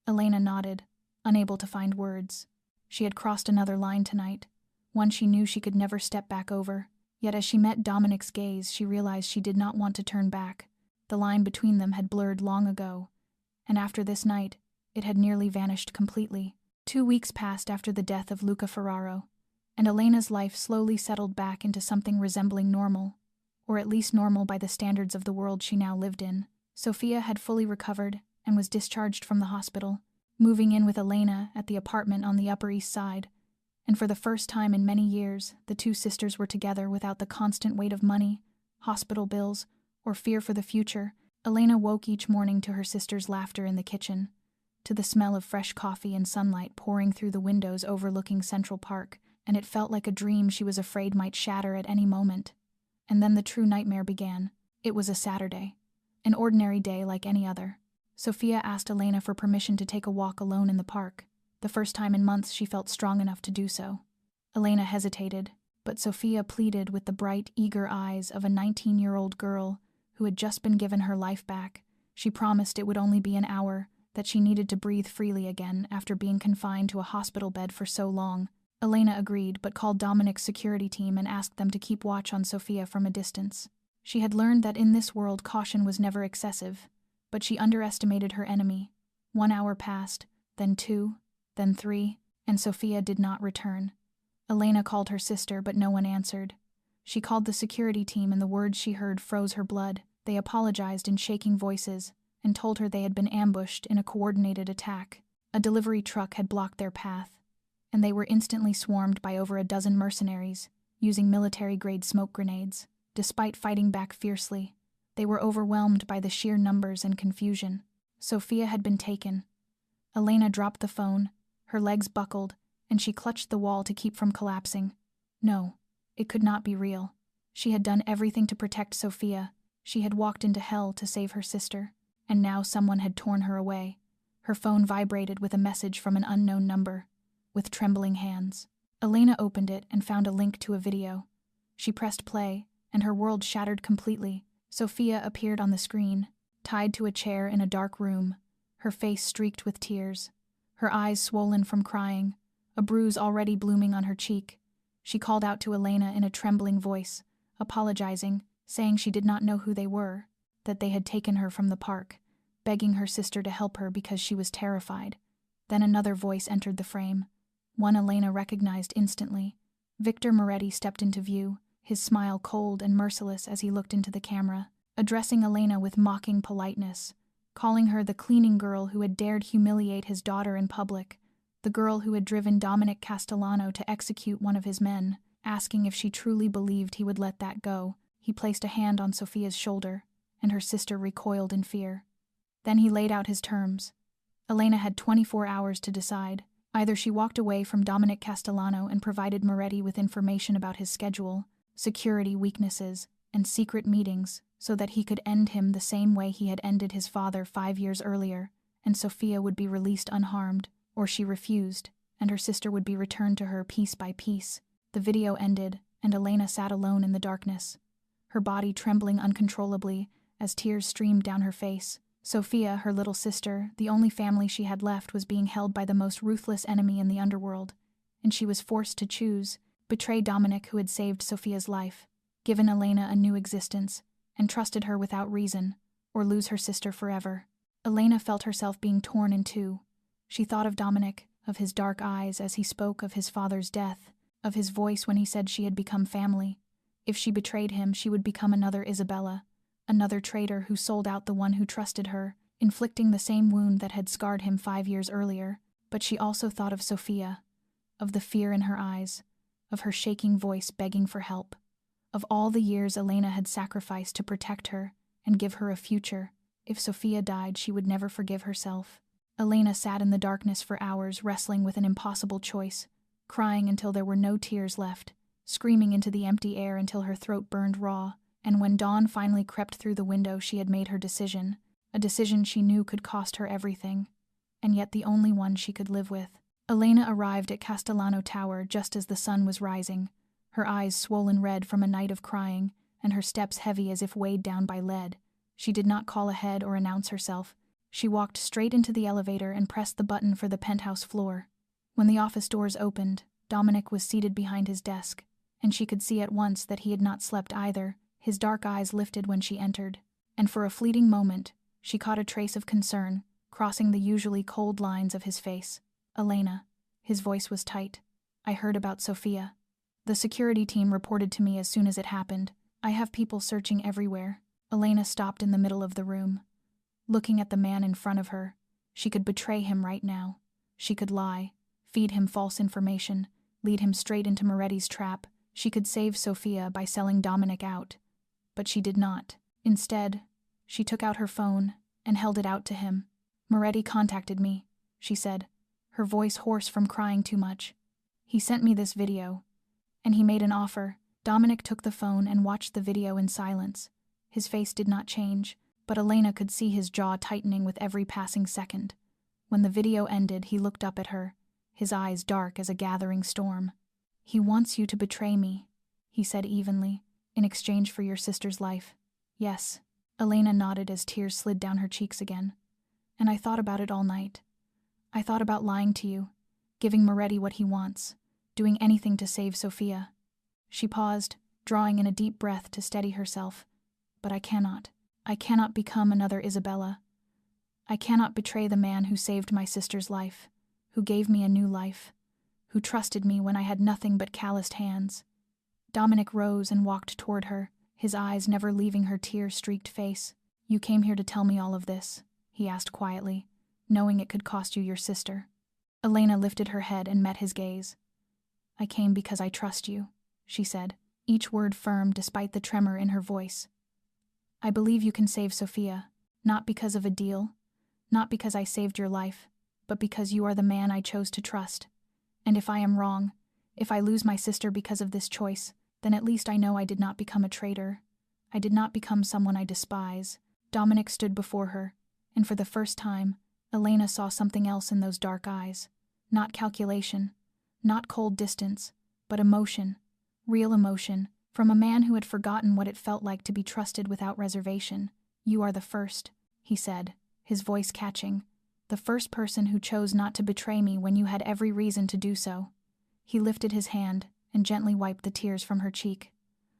Speaker 1: Elena nodded, unable to find words. She had crossed another line tonight, one she knew she could never step back over. Yet as she met Dominic's gaze, she realized she did not want to turn back. The line between them had blurred long ago, and after this night, it had nearly vanished completely. 2 weeks passed after the death of Luca Ferraro, and Elena's life slowly settled back into something resembling normal, or at least normal by the standards of the world she now lived in. Sofia had fully recovered and was discharged from the hospital, moving in with Elena at the apartment on the Upper East Side. And for the first time in many years, the two sisters were together without the constant weight of money, hospital bills, or fear for the future. Elena woke each morning to her sister's laughter in the kitchen, to the smell of fresh coffee and sunlight pouring through the windows overlooking Central Park, and it felt like a dream she was afraid might shatter at any moment. And then the true nightmare began. It was a Saturday, an ordinary day like any other. Sofia asked Elena for permission to take a walk alone in the park, the first time in months she felt strong enough to do so. Elena hesitated, but Sofia pleaded with the bright, eager eyes of a 19-year-old girl who had just been given her life back. She promised it would only be an hour, that she needed to breathe freely again after being confined to a hospital bed for so long. Elena agreed, but called Dominic's security team and asked them to keep watch on Sofia from a distance. She had learned that in this world caution was never excessive, but she underestimated her enemy. 1 hour passed, then 2, then 3, and Sofia did not return. Elena called her sister, but no one answered. She called the security team, and the words she heard froze her blood. They apologized in shaking voices and told her they had been ambushed in a coordinated attack. A delivery truck had blocked their path, and they were instantly swarmed by over a dozen mercenaries, using military-grade smoke grenades. Despite fighting back fiercely, they were overwhelmed by the sheer numbers and confusion. Sofia had been taken. Elena dropped the phone, her legs buckled, and she clutched the wall to keep from collapsing. No, it could not be real. She had done everything to protect Sofia. She had walked into hell to save her sister, and now someone had torn her away. Her phone vibrated with a message from an unknown number. With trembling hands, Elena opened it and found a link to a video. She pressed play, and her world shattered completely. Sofia appeared on the screen, tied to a chair in a dark room, her face streaked with tears, her eyes swollen from crying, a bruise already blooming on her cheek. She called out to Elena in a trembling voice, apologizing, saying she did not know who they were, that they had taken her from the park, begging her sister to help her because she was terrified. Then another voice entered the frame, one Elena recognized instantly. Victor Moretti stepped into view, his smile cold and merciless as he looked into the camera, addressing Elena with mocking politeness, calling her the cleaning girl who had dared humiliate his daughter in public, the girl who had driven Dominic Castellano to execute one of his men, asking if she truly believed he would let that go. He placed a hand on Sofia's shoulder, and her sister recoiled in fear. Then he laid out his terms. Elena had 24 hours to decide. Either she walked away from Dominic Castellano and provided Moretti with information about his schedule, security weaknesses, and secret meetings so that he could end him the same way he had ended his father 5 years earlier, and Sofia would be released unharmed, or she refused, and her sister would be returned to her piece by piece. The video ended, and Elena sat alone in the darkness, her body trembling uncontrollably as tears streamed down her face. Sofia, her little sister, the only family she had left, was being held by the most ruthless enemy in the underworld, and she was forced to choose: betray Dominic, who had saved Sofia's life, given Elena a new existence, and trusted her without reason, or lose her sister forever. Elena felt herself being torn in two. She thought of Dominic, of his dark eyes as he spoke of his father's death, of his voice when he said she had become family. If she betrayed him, she would become another Isabella, another traitor who sold out the one who trusted her, inflicting the same wound that had scarred him 5 years earlier. But she also thought of Sofia, of the fear in her eyes, of her shaking voice begging for help, of all the years Elena had sacrificed to protect her and give her a future. If Sofia died, she would never forgive herself. Elena sat in the darkness for hours, wrestling with an impossible choice, crying until there were no tears left, screaming into the empty air until her throat burned raw. And when dawn finally crept through the window, she had made her decision, a decision she knew could cost her everything, and yet the only one she could live with. Elena arrived at Castellano Tower just as the sun was rising, her eyes swollen red from a night of crying, and her steps heavy as if weighed down by lead. She did not call ahead or announce herself. She walked straight into the elevator and pressed the button for the penthouse floor. When the office doors opened, Dominic was seated behind his desk, and she could see at once that he had not slept either. His dark eyes lifted when she entered, and for a fleeting moment, she caught a trace of concern crossing the usually cold lines of his face. "Elena," his voice was tight. "I heard about Sofia. The security team reported to me as soon as it happened. I have people searching everywhere." Elena stopped in the middle of the room, looking at the man in front of her. She could betray him right now. She could lie, feed him false information, lead him straight into Moretti's trap. She could save Sofia by selling Dominic out. But she did not. Instead, she took out her phone and held it out to him. "Moretti contacted me," she said, her voice hoarse from crying too much. "He sent me this video, and he made an offer." Dominic took the phone and watched the video in silence. His face did not change, but Elena could see his jaw tightening with every passing second. When the video ended, he looked up at her, his eyes dark as a gathering storm. "He wants you to betray me," he said evenly, "in exchange for your sister's life." "Yes." Elena nodded as tears slid down her cheeks again. "And I thought about it all night. I thought about lying to you, giving Moretti what he wants, doing anything to save Sofia." She paused, drawing in a deep breath to steady herself. "But I cannot. I cannot become another Isabella. I cannot betray the man who saved my sister's life, who gave me a new life, who trusted me when I had nothing but calloused hands." Dominic rose and walked toward her, his eyes never leaving her tear-streaked face. "You came here to tell me all of this?" he asked quietly, "knowing it could cost you your sister." Elena lifted her head and met his gaze. "I came because I trust you," she said, each word firm despite the tremor in her voice. "I believe you can save Sofia, not because of a deal, not because I saved your life, but because you are the man I chose to trust. And if I am wrong, if I lose my sister because of this choice, then at least I know I did not become a traitor. I did not become someone I despise." Dominic stood before her, and for the first time, Elena saw something else in those dark eyes. Not calculation, not cold distance, but emotion, real emotion, from a man who had forgotten what it felt like to be trusted without reservation. "You are the first," he said, his voice catching. "The first person who chose not to betray me when you had every reason to do so." He lifted his hand and gently wiped the tears from her cheek.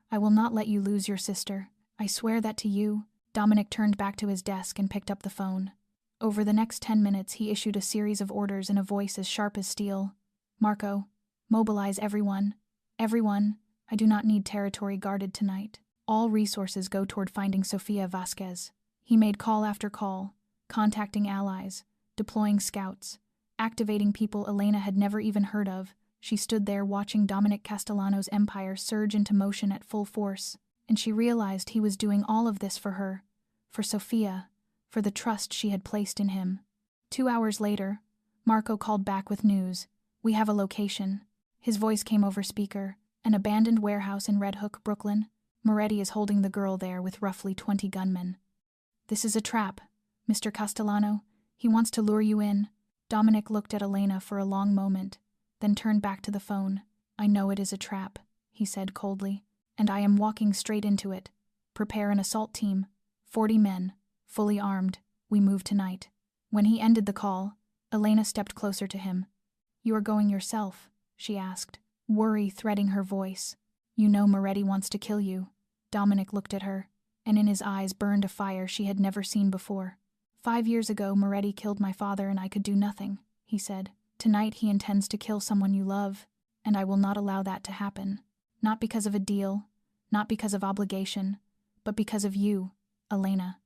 Speaker 1: "I will not let you lose your sister. I swear that to you." Dominic turned back to his desk and picked up the phone. Over the next 10 minutes, he issued a series of orders in a voice as sharp as steel. "Marco, mobilize everyone. Everyone. I do not need territory guarded tonight. All resources go toward finding Sofia Vasquez." He made call after call, contacting allies, deploying scouts, activating people Elena had never even heard of. She stood there watching Dominic Castellano's empire surge into motion at full force, and she realized he was doing all of this for her, for Sofia, for the trust she had placed in him. 2 hours later, Marco called back with news. "We have a location." His voice came over speaker. "An abandoned warehouse in Red Hook, Brooklyn. Moretti is holding the girl there with roughly 20 gunmen." "This is a trap, Mr. Castellano. He wants to lure you in." Dominic looked at Elena for a long moment, then turned back to the phone. "I know it is a trap," he said coldly, "and I am walking straight into it. Prepare an assault team. 40 men, fully armed. We move tonight." When he ended the call, Elena stepped closer to him. "You are going yourself?" she asked, worry threading her voice. "You know Moretti wants to kill you." Dominic looked at her, and in his eyes burned a fire she had never seen before. 5 years ago, Moretti killed my father and I could do nothing," he said. "Tonight he intends to kill someone you love, and I will not allow that to happen. Not because of a deal, not because of obligation, but because of you, Elena.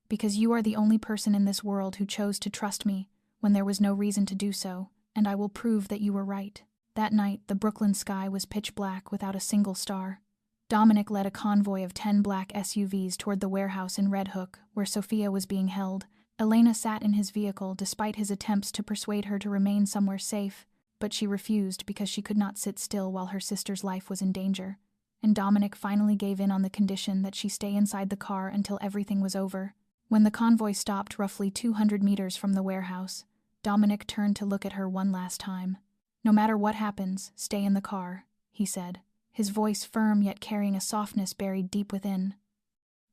Speaker 1: Because you are the only person in this world who chose to trust me when there was no reason to do so, and I will prove that you were right." That night, the Brooklyn sky was pitch black without a single star. Dominic led a convoy of 10 black SUVs toward the warehouse in Red Hook, where Sophia was being held. Elena sat in his vehicle despite his attempts to persuade her to remain somewhere safe, but she refused because she could not sit still while her sister's life was in danger. And Dominic finally gave in on the condition that she stay inside the car until everything was over. When the convoy stopped roughly 200 meters from the warehouse, Dominic turned to look at her one last time. "No matter what happens, stay in the car," he said, his voice firm yet carrying a softness buried deep within.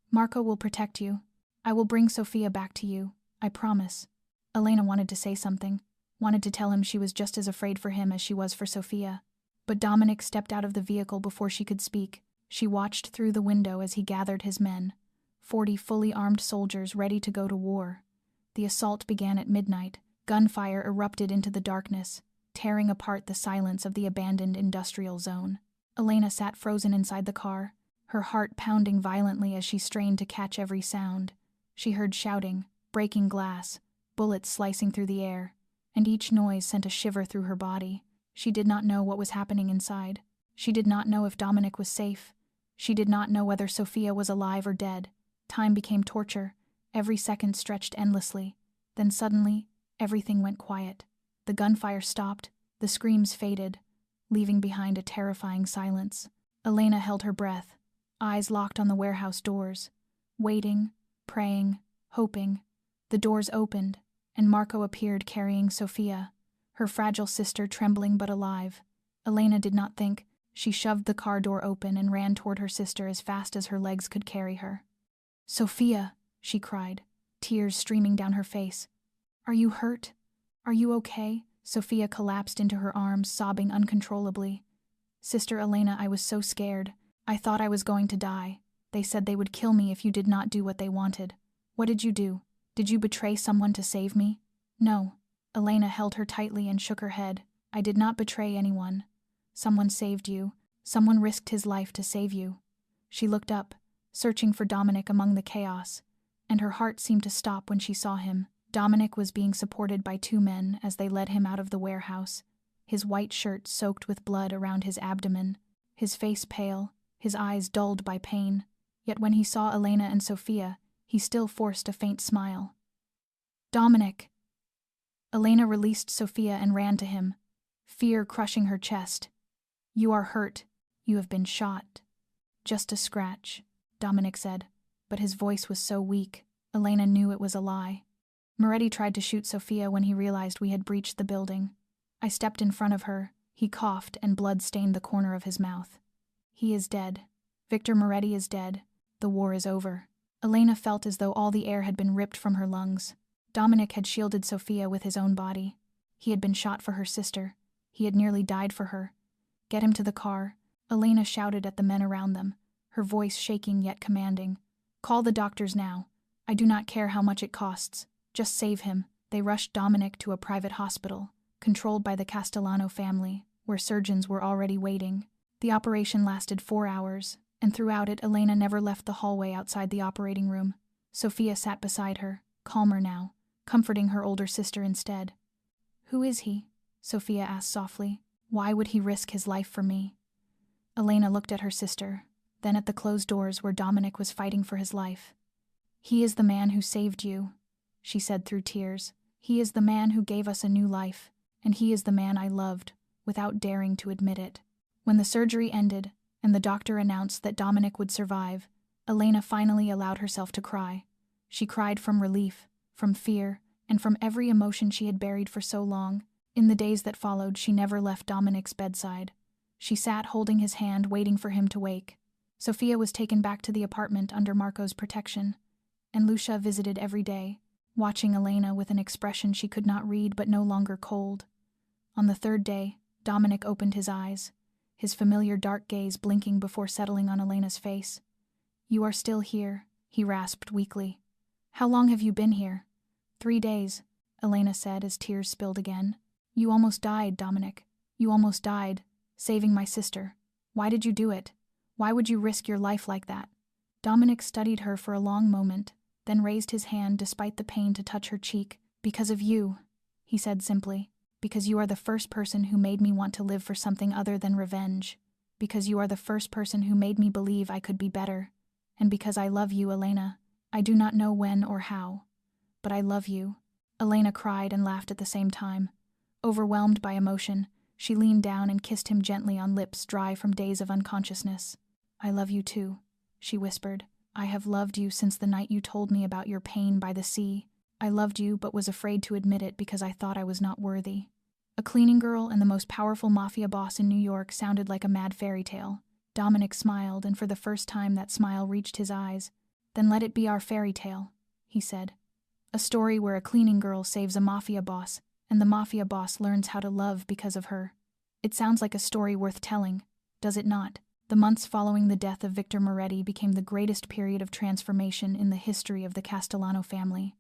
Speaker 1: "Marco will protect you. I will bring Sophia back to you, I promise." Elena wanted to say something, wanted to tell him she was just as afraid for him as she was for Sophia. But Dominic stepped out of the vehicle before she could speak. She watched through the window as he gathered his men, 40 fully armed soldiers ready to go to war. The assault began at midnight. Gunfire erupted into the darkness, tearing apart the silence of the abandoned industrial zone. Elena sat frozen inside the car, her heart pounding violently as she strained to catch every sound. She heard shouting, breaking glass, bullets slicing through the air, and each noise sent a shiver through her body. She did not know what was happening inside. She did not know if Dominic was safe. She did not know whether Sophia was alive or dead. Time became torture. Every second stretched endlessly. Then suddenly, everything went quiet. The gunfire stopped, the screams faded, leaving behind a terrifying silence. Elena held her breath, eyes locked on the warehouse doors, waiting, praying, hoping. The doors opened, and Marco appeared carrying Sophia, her fragile sister trembling but alive. Elena did not think. She shoved the car door open and ran toward her sister as fast as her legs could carry her. "Sophia," she cried, tears streaming down her face. "Are you hurt? Are you okay?" Sophia collapsed into her arms, sobbing uncontrollably. "Sister Elena, I was so scared. I thought I was going to die. They said they would kill me if you did not do what they wanted. What did you do? Did you betray someone to save me?" "No." Elena held her tightly and shook her head. "I did not betray anyone. Someone saved you. Someone risked his life to save you." She looked up, searching for Dominic among the chaos, and her heart seemed to stop when she saw him. Dominic was being supported by 2 men as they led him out of the warehouse, his white shirt soaked with blood around his abdomen, his face pale, his eyes dulled by pain. Yet when he saw Elena and Sophia, he still forced a faint smile. "Dominic!" Elena released Sophia and ran to him, fear crushing her chest. "You are hurt. You have been shot." "Just a scratch," Dominic said, but his voice was so weak, Elena knew it was a lie. "Moretti tried to shoot Sophia when he realized we had breached the building. I stepped in front of her. He coughed and blood stained the corner of his mouth. He is dead. Victor Moretti is dead. The war is over." Elena felt as though all the air had been ripped from her lungs. Dominic had shielded Sophia with his own body. He had been shot for her sister. He had nearly died for her. "Get him to the car," Elena shouted at the men around them, her voice shaking yet commanding. "Call the doctors now. I do not care how much it costs. Just save him." They rushed Dominic to a private hospital, controlled by the Castellano family, where surgeons were already waiting. The operation lasted 4 hours, and throughout it Elena never left the hallway outside the operating room. Sophia sat beside her, calmer now, comforting her older sister instead. "Who is he?" Sophia asked softly. "Why would he risk his life for me?" Elena looked at her sister, then at the closed doors where Dominic was fighting for his life. "He is the man who saved you," she said through tears. He is the man who gave us a new life, and he is the man I loved, without daring to admit it. When the surgery ended, and the doctor announced that Dominic would survive, Elena finally allowed herself to cry. She cried from relief, from fear, and from every emotion she had buried for so long. In the days that followed, she never left Dominic's bedside. She sat holding his hand, waiting for him to wake. Sophia was taken back to the apartment under Marco's protection, and Lucia visited every day, watching Elena with an expression she could not read but no longer cold. On the third day, Dominic opened his eyes, his familiar dark gaze blinking before settling on Elena's face. "You are still here," he rasped weakly. "How long have you been here?" 3 days, Elena said as tears spilled again. "You almost died, Dominic. You almost died, saving my sister. Why did you do it? Why would you risk your life like that?" Dominic studied her for a long moment, then raised his hand despite the pain to touch her cheek. "Because of you," he said simply. "Because you are the first person who made me want to live for something other than revenge. Because you are the first person who made me believe I could be better. And because I love you, Elena. I do not know when or how, but I love you." Elena cried and laughed at the same time. Overwhelmed by emotion, she leaned down and kissed him gently on lips dry from days of unconsciousness. "I love you too," she whispered. "I have loved you since the night you told me about your pain by the sea. I loved you but was afraid to admit it because I thought I was not worthy." A cleaning girl and the most powerful mafia boss in New York sounded like a mad fairy tale. Dominic smiled, and for the first time that smile reached his eyes. "Then let it be our fairy tale," he said. "A story where a cleaning girl saves a mafia boss, and the mafia boss learns how to love because of her. It sounds like a story worth telling, does it not?" The months following the death of Victor Moretti became the greatest period of transformation in the history of the Castellano family.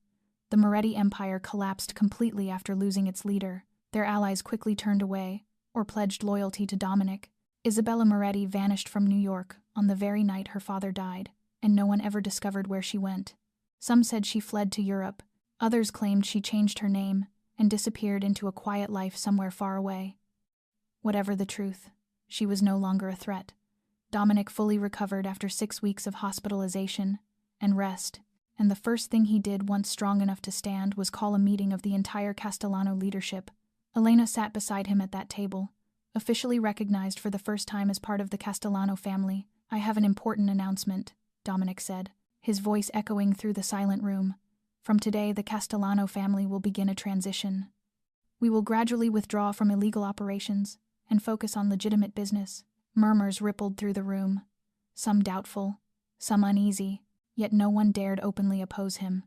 Speaker 1: The Moretti empire collapsed completely after losing its leader. Their allies quickly turned away, or pledged loyalty to Dominic. Isabella Moretti vanished from New York on the very night her father died, and no one ever discovered where she went. Some said she fled to Europe, others claimed she changed her name and disappeared into a quiet life somewhere far away. Whatever the truth, she was no longer a threat. Dominic fully recovered after 6 weeks of hospitalization and rest, and the first thing he did once strong enough to stand was call a meeting of the entire Castellano leadership. Elena sat beside him at that table, officially recognized for the first time as part of the Castellano family. "I have an important announcement," Dominic said, his voice echoing through the silent room. "From today, the Castellano family will begin a transition. We will gradually withdraw from illegal operations and focus on legitimate business." Murmurs rippled through the room, some doubtful, some uneasy, yet no one dared openly oppose him.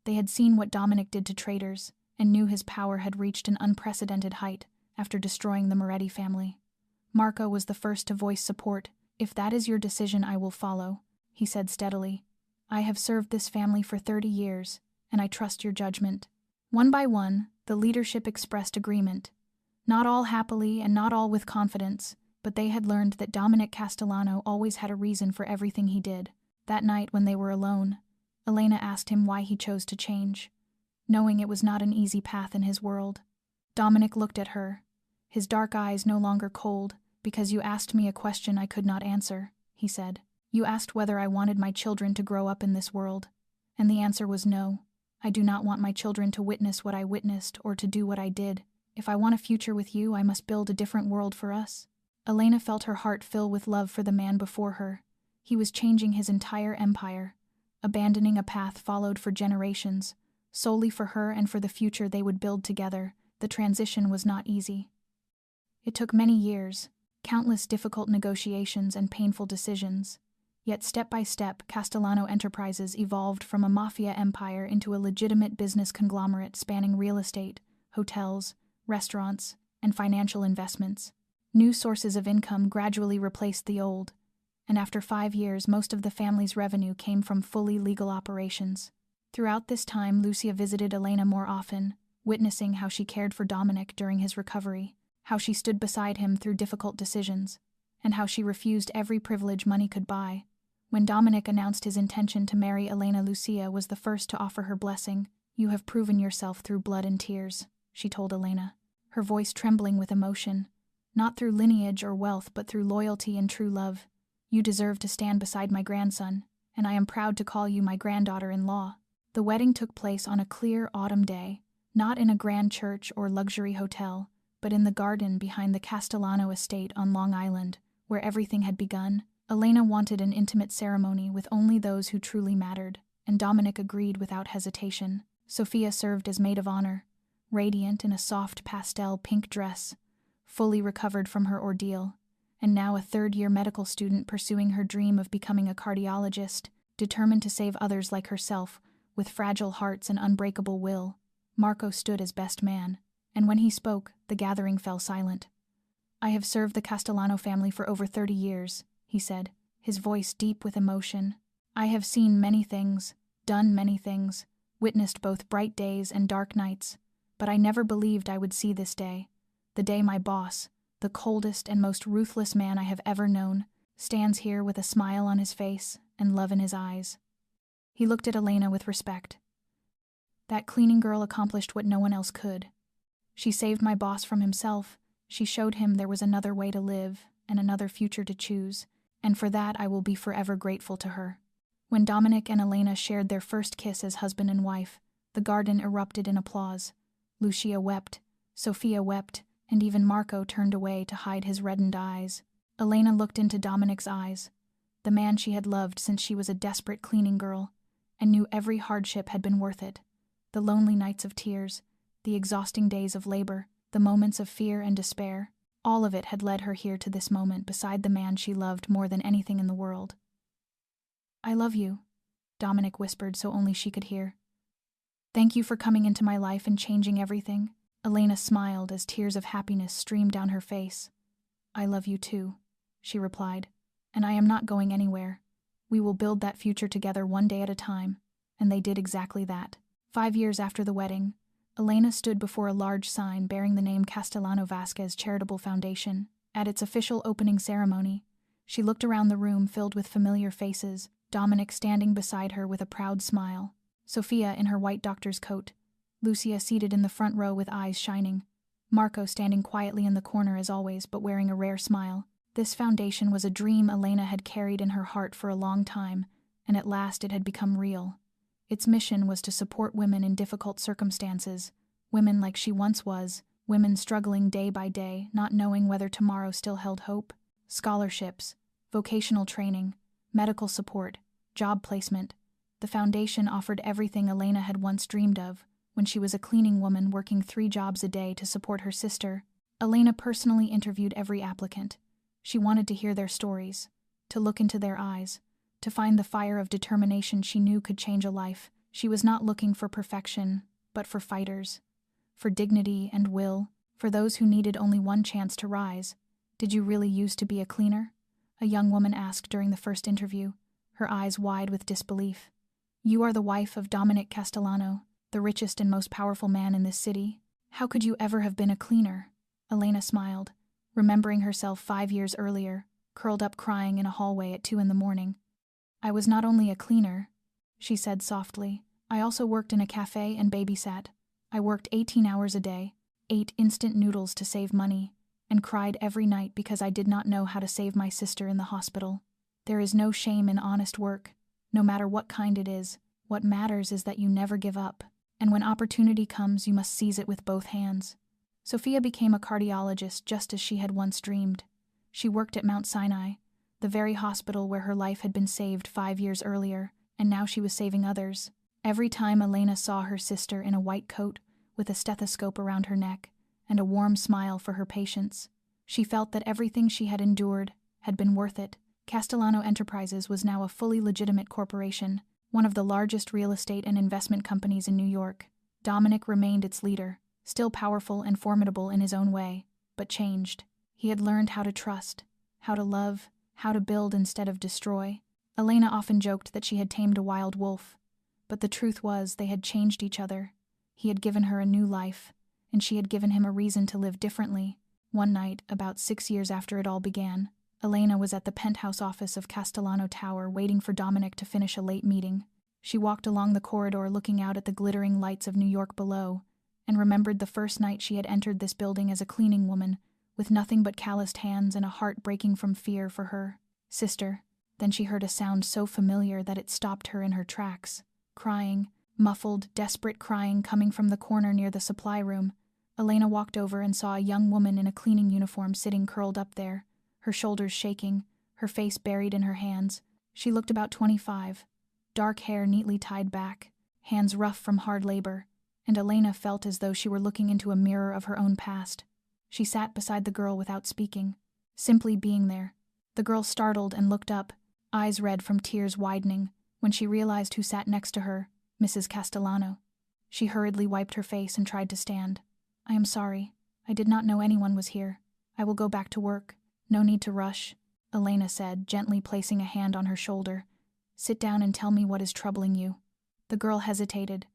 Speaker 1: They had seen what Dominic did to traitors, and knew his power had reached an unprecedented height after destroying the Moretti family. Marco was the first to voice support. "If that is your decision, I will follow," he said steadily. "I have served this family for 30 years, and I trust your judgment." One by one, the leadership expressed agreement. Not all happily and not all with confidence, but they had learned that Dominic Castellano always had a reason for everything he did. That night when they were alone, Elena asked him why he chose to change, knowing it was not an easy path in his world. Dominic looked at her, his dark eyes no longer cold. "Because you asked me a question I could not answer," he said. "You asked whether I wanted my children to grow up in this world, and the answer was no. I do not want my children to witness what I witnessed or to do what I did. If I want a future with you, I must build a different world for us." Elena felt her heart fill with love for the man before her. He was changing his entire empire, abandoning a path followed for generations, solely for her and for the future they would build together. The transition was not easy. It took many years, countless difficult negotiations and painful decisions. Yet step by step, Castellano Enterprises evolved from a mafia empire into a legitimate business conglomerate spanning real estate, hotels, restaurants, and financial investments. New sources of income gradually replaced the old, and after 5 years, most of the family's revenue came from fully legal operations. Throughout this time, Lucia visited Elena more often, witnessing how she cared for Dominic during his recovery, how she stood beside him through difficult decisions, and how she refused every privilege money could buy. When Dominic announced his intention to marry Elena, Lucia was the first to offer her blessing. "You have proven yourself through blood and tears," she told Elena, her voice trembling with emotion. "Not through lineage or wealth, but through loyalty and true love. You deserve to stand beside my grandson, and I am proud to call you my granddaughter-in-law." The wedding took place on a clear autumn day, Not in a grand church or luxury hotel, but in the garden behind the Castellano estate on Long Island, where everything had begun. Elena wanted an intimate ceremony with only those who truly mattered, and Dominic agreed without hesitation. Sophia served as maid of honor, radiant in a soft pastel pink dress, fully recovered from her ordeal, and now a third-year medical student pursuing her dream of becoming a cardiologist, determined to save others like herself, with fragile hearts and unbreakable will. Marco stood as best man, and when he spoke, the gathering fell silent. "I have served the Castellano family for over 30 years, he said, his voice deep with emotion. "I have seen many things, done many things, witnessed both bright days and dark nights, but I never believed I would see this day, the day my boss, the coldest and most ruthless man I have ever known, stands here with a smile on his face and love in his eyes." He looked at Elena with respect. "That cleaning girl accomplished what no one else could. She saved my boss from himself. She showed him there was another way to live and another future to choose, and for that I will be forever grateful to her." When Dominic and Elena shared their first kiss as husband and wife, the garden erupted in applause. Lucia wept, Sophia wept, and even Marco turned away to hide his reddened eyes. Elena looked into Dominic's eyes, the man she had loved since she was a desperate cleaning girl, and knew every hardship had been worth it. The lonely nights of tears, the exhausting days of labor, the moments of fear and despair, all of it had led her here to this moment beside the man she loved more than anything in the world. "I love you," Dominic whispered so only she could hear. "Thank you for coming into my life and changing everything." Elena smiled as tears of happiness streamed down her face. "I love you too," she replied, "and I am not going anywhere. We will build that future together one day at a time." And they did exactly that. 5 years after the wedding, Elena stood before a large sign bearing the name Castellano Vasquez Charitable Foundation. At its official opening ceremony, she looked around the room filled with familiar faces, Dominic standing beside her with a proud smile, Sophia in her white doctor's coat, Lucia seated in the front row with eyes shining, Marco standing quietly in the corner as always but wearing a rare smile. This foundation was a dream Elena had carried in her heart for a long time, and at last it had become real. Its mission was to support women in difficult circumstances, women like she once was, women struggling day by day, not knowing whether tomorrow still held hope. Scholarships, vocational training, medical support, job placement. The foundation offered everything Elena had once dreamed of when she was a cleaning woman working 3 jobs a day to support her sister. Elena personally interviewed every applicant. She wanted to hear their stories, to look into their eyes, to find the fire of determination she knew could change a life. She was not looking for perfection, but for fighters, for dignity and will, for those who needed only one chance to rise. "Did you really used to be a cleaner?" a young woman asked during the first interview, her eyes wide with disbelief. "You are the wife of Dominic Castellano, the richest and most powerful man in this city. How could you ever have been a cleaner?" Elena smiled, remembering herself 5 years earlier, curled up crying in a hallway at 2 a.m. "I was not only a cleaner," she said softly, "I also worked in a cafe and babysat. I worked 18 hours a day, ate instant noodles to save money, and cried every night because I did not know how to save my sister in the hospital. There is no shame in honest work, no matter what kind it is. What matters is that you never give up, and when opportunity comes you must seize it with both hands." Sophia became a cardiologist just as she had once dreamed. She worked at Mount Sinai, the very hospital where her life had been saved 5 years earlier, and now she was saving others. Every time Elena saw her sister in a white coat, with a stethoscope around her neck, and a warm smile for her patients, she felt that everything she had endured had been worth it. Castellano Enterprises was now a fully legitimate corporation, one of the largest real estate and investment companies in New York. Dominic remained its leader, still powerful and formidable in his own way, but changed. He had learned how to trust, how to love, how to build instead of destroy. Elena often joked that she had tamed a wild wolf, but the truth was they had changed each other. He had given her a new life, and she had given him a reason to live differently. One night, about 6 years after it all began, Elena was at the penthouse office of Castellano Tower waiting for Dominic to finish a late meeting. She walked along the corridor looking out at the glittering lights of New York below, and remembered the first night she had entered this building as a cleaning woman, with nothing but calloused hands and a heart breaking from fear for her sister. Then she heard a sound so familiar that it stopped her in her tracks. Crying, Muffled, desperate crying coming from the corner near the supply room. Elena walked over and saw a young woman in a cleaning uniform sitting curled up there, her shoulders shaking, her face buried in her hands. She looked about 25, dark hair neatly tied back, hands rough from hard labor, and Elena felt as though she were looking into a mirror of her own past. She sat beside the girl without speaking, simply being there. The girl startled and looked up, eyes red from tears widening, when she realized who sat next to her, Mrs. Castellano. She hurriedly wiped her face and tried to stand. "I am sorry. I did not know anyone was here. I will go back to work. No need to rush," Elena said, gently placing a hand on her shoulder. "Sit down and tell me what is troubling you." The girl hesitated.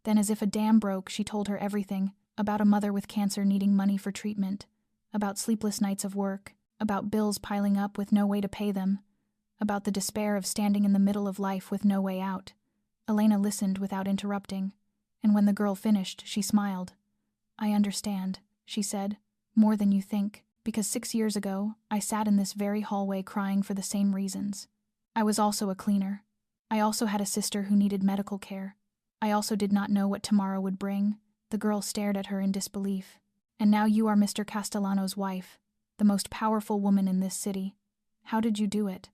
Speaker 1: Then, as if a dam broke, she told her everything, about a mother with cancer needing money for treatment, about sleepless nights of work, about bills piling up with no way to pay them, about the despair of standing in the middle of life with no way out. Elena listened without interrupting, and when the girl finished, she smiled. "I understand," she said, "more than you think, because 6 years ago, I sat in this very hallway crying for the same reasons. I was also a cleaner. I also had a sister who needed medical care. I also did not know what tomorrow would bring." The girl stared at her in disbelief. "And now you are Mr. Castellano's wife, the most powerful woman in this city. How did you do it?"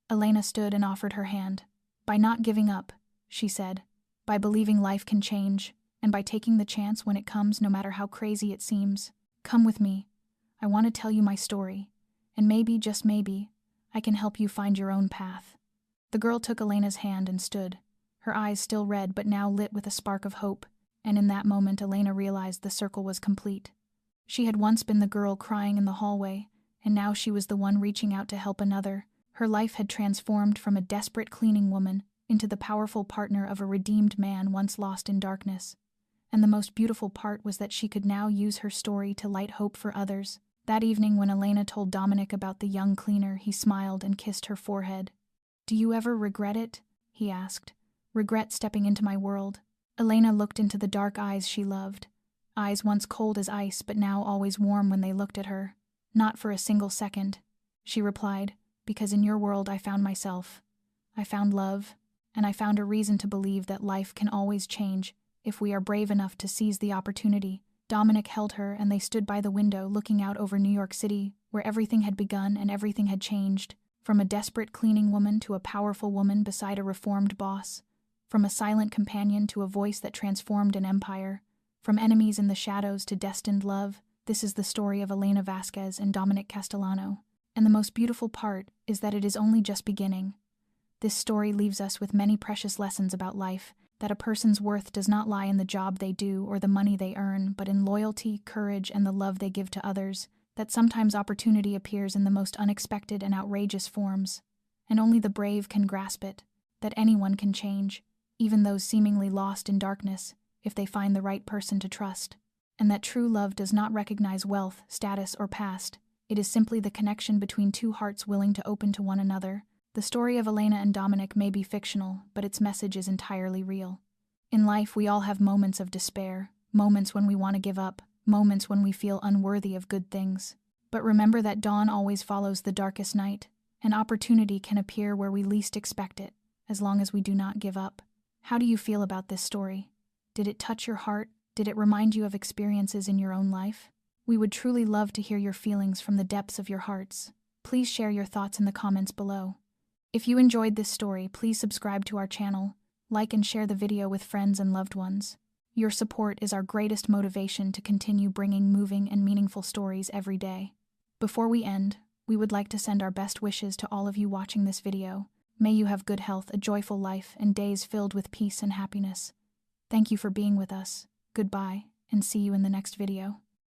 Speaker 1: Elena stood and offered her hand. "By not giving up," she said, "by believing life can change, and by taking the chance when it comes, no matter how crazy it seems. Come with me. I want to tell you my story, and maybe, just maybe, I can help you find your own path." The girl took Elena's hand and stood, her eyes still red but now lit with a spark of hope, and in that moment Elena realized the circle was complete. She had once been the girl crying in the hallway, and now she was the one reaching out to help another. Her life had transformed from a desperate cleaning woman into the powerful partner of a redeemed man once lost in darkness. And the most beautiful part was that she could now use her story to light hope for others. That evening when Elena told Dominic about the young cleaner, he smiled and kissed her forehead. "Do you ever regret it?" he asked. "Regret stepping into my world?" Elena looked into the dark eyes she loved, eyes once cold as ice but now always warm when they looked at her. "Not for a single second," she replied, "because in your world I found myself. I found love, and I found a reason to believe that life can always change if we are brave enough to seize the opportunity." Dominic held her, and they stood by the window looking out over New York City, where everything had begun and everything had changed, from a desperate cleaning woman to a powerful woman beside a reformed boss, from a silent companion to a voice that transformed an empire, from enemies in the shadows to destined love. This is the story of Elena Vasquez and Dominic Castellano, and the most beautiful part is that it is only just beginning. This story leaves us with many precious lessons about life, that a person's worth does not lie in the job they do or the money they earn, but in loyalty, courage, and the love they give to others, that sometimes opportunity appears in the most unexpected and outrageous forms, and only the brave can grasp it, that anyone can change, even those seemingly lost in darkness, if they find the right person to trust, and that true love does not recognize wealth, status, or past. It is simply the connection between two hearts willing to open to one another. The story of Elena and Dominic may be fictional, but its message is entirely real. In life, we all have moments of despair, moments when we want to give up, moments when we feel unworthy of good things. But remember that dawn always follows the darkest night, and opportunity can appear where we least expect it, as long as we do not give up. How do you feel about this story? Did it touch your heart? Did it remind you of experiences in your own life? We would truly love to hear your feelings from the depths of your hearts. Please share your thoughts in the comments below. If you enjoyed this story, please subscribe to our channel, like and share the video with friends and loved ones. Your support is our greatest motivation to continue bringing moving and meaningful stories every day. Before we end, we would like to send our best wishes to all of you watching this video. May you have good health, a joyful life, and days filled with peace and happiness. Thank you for being with us. Goodbye, and see you in the next video.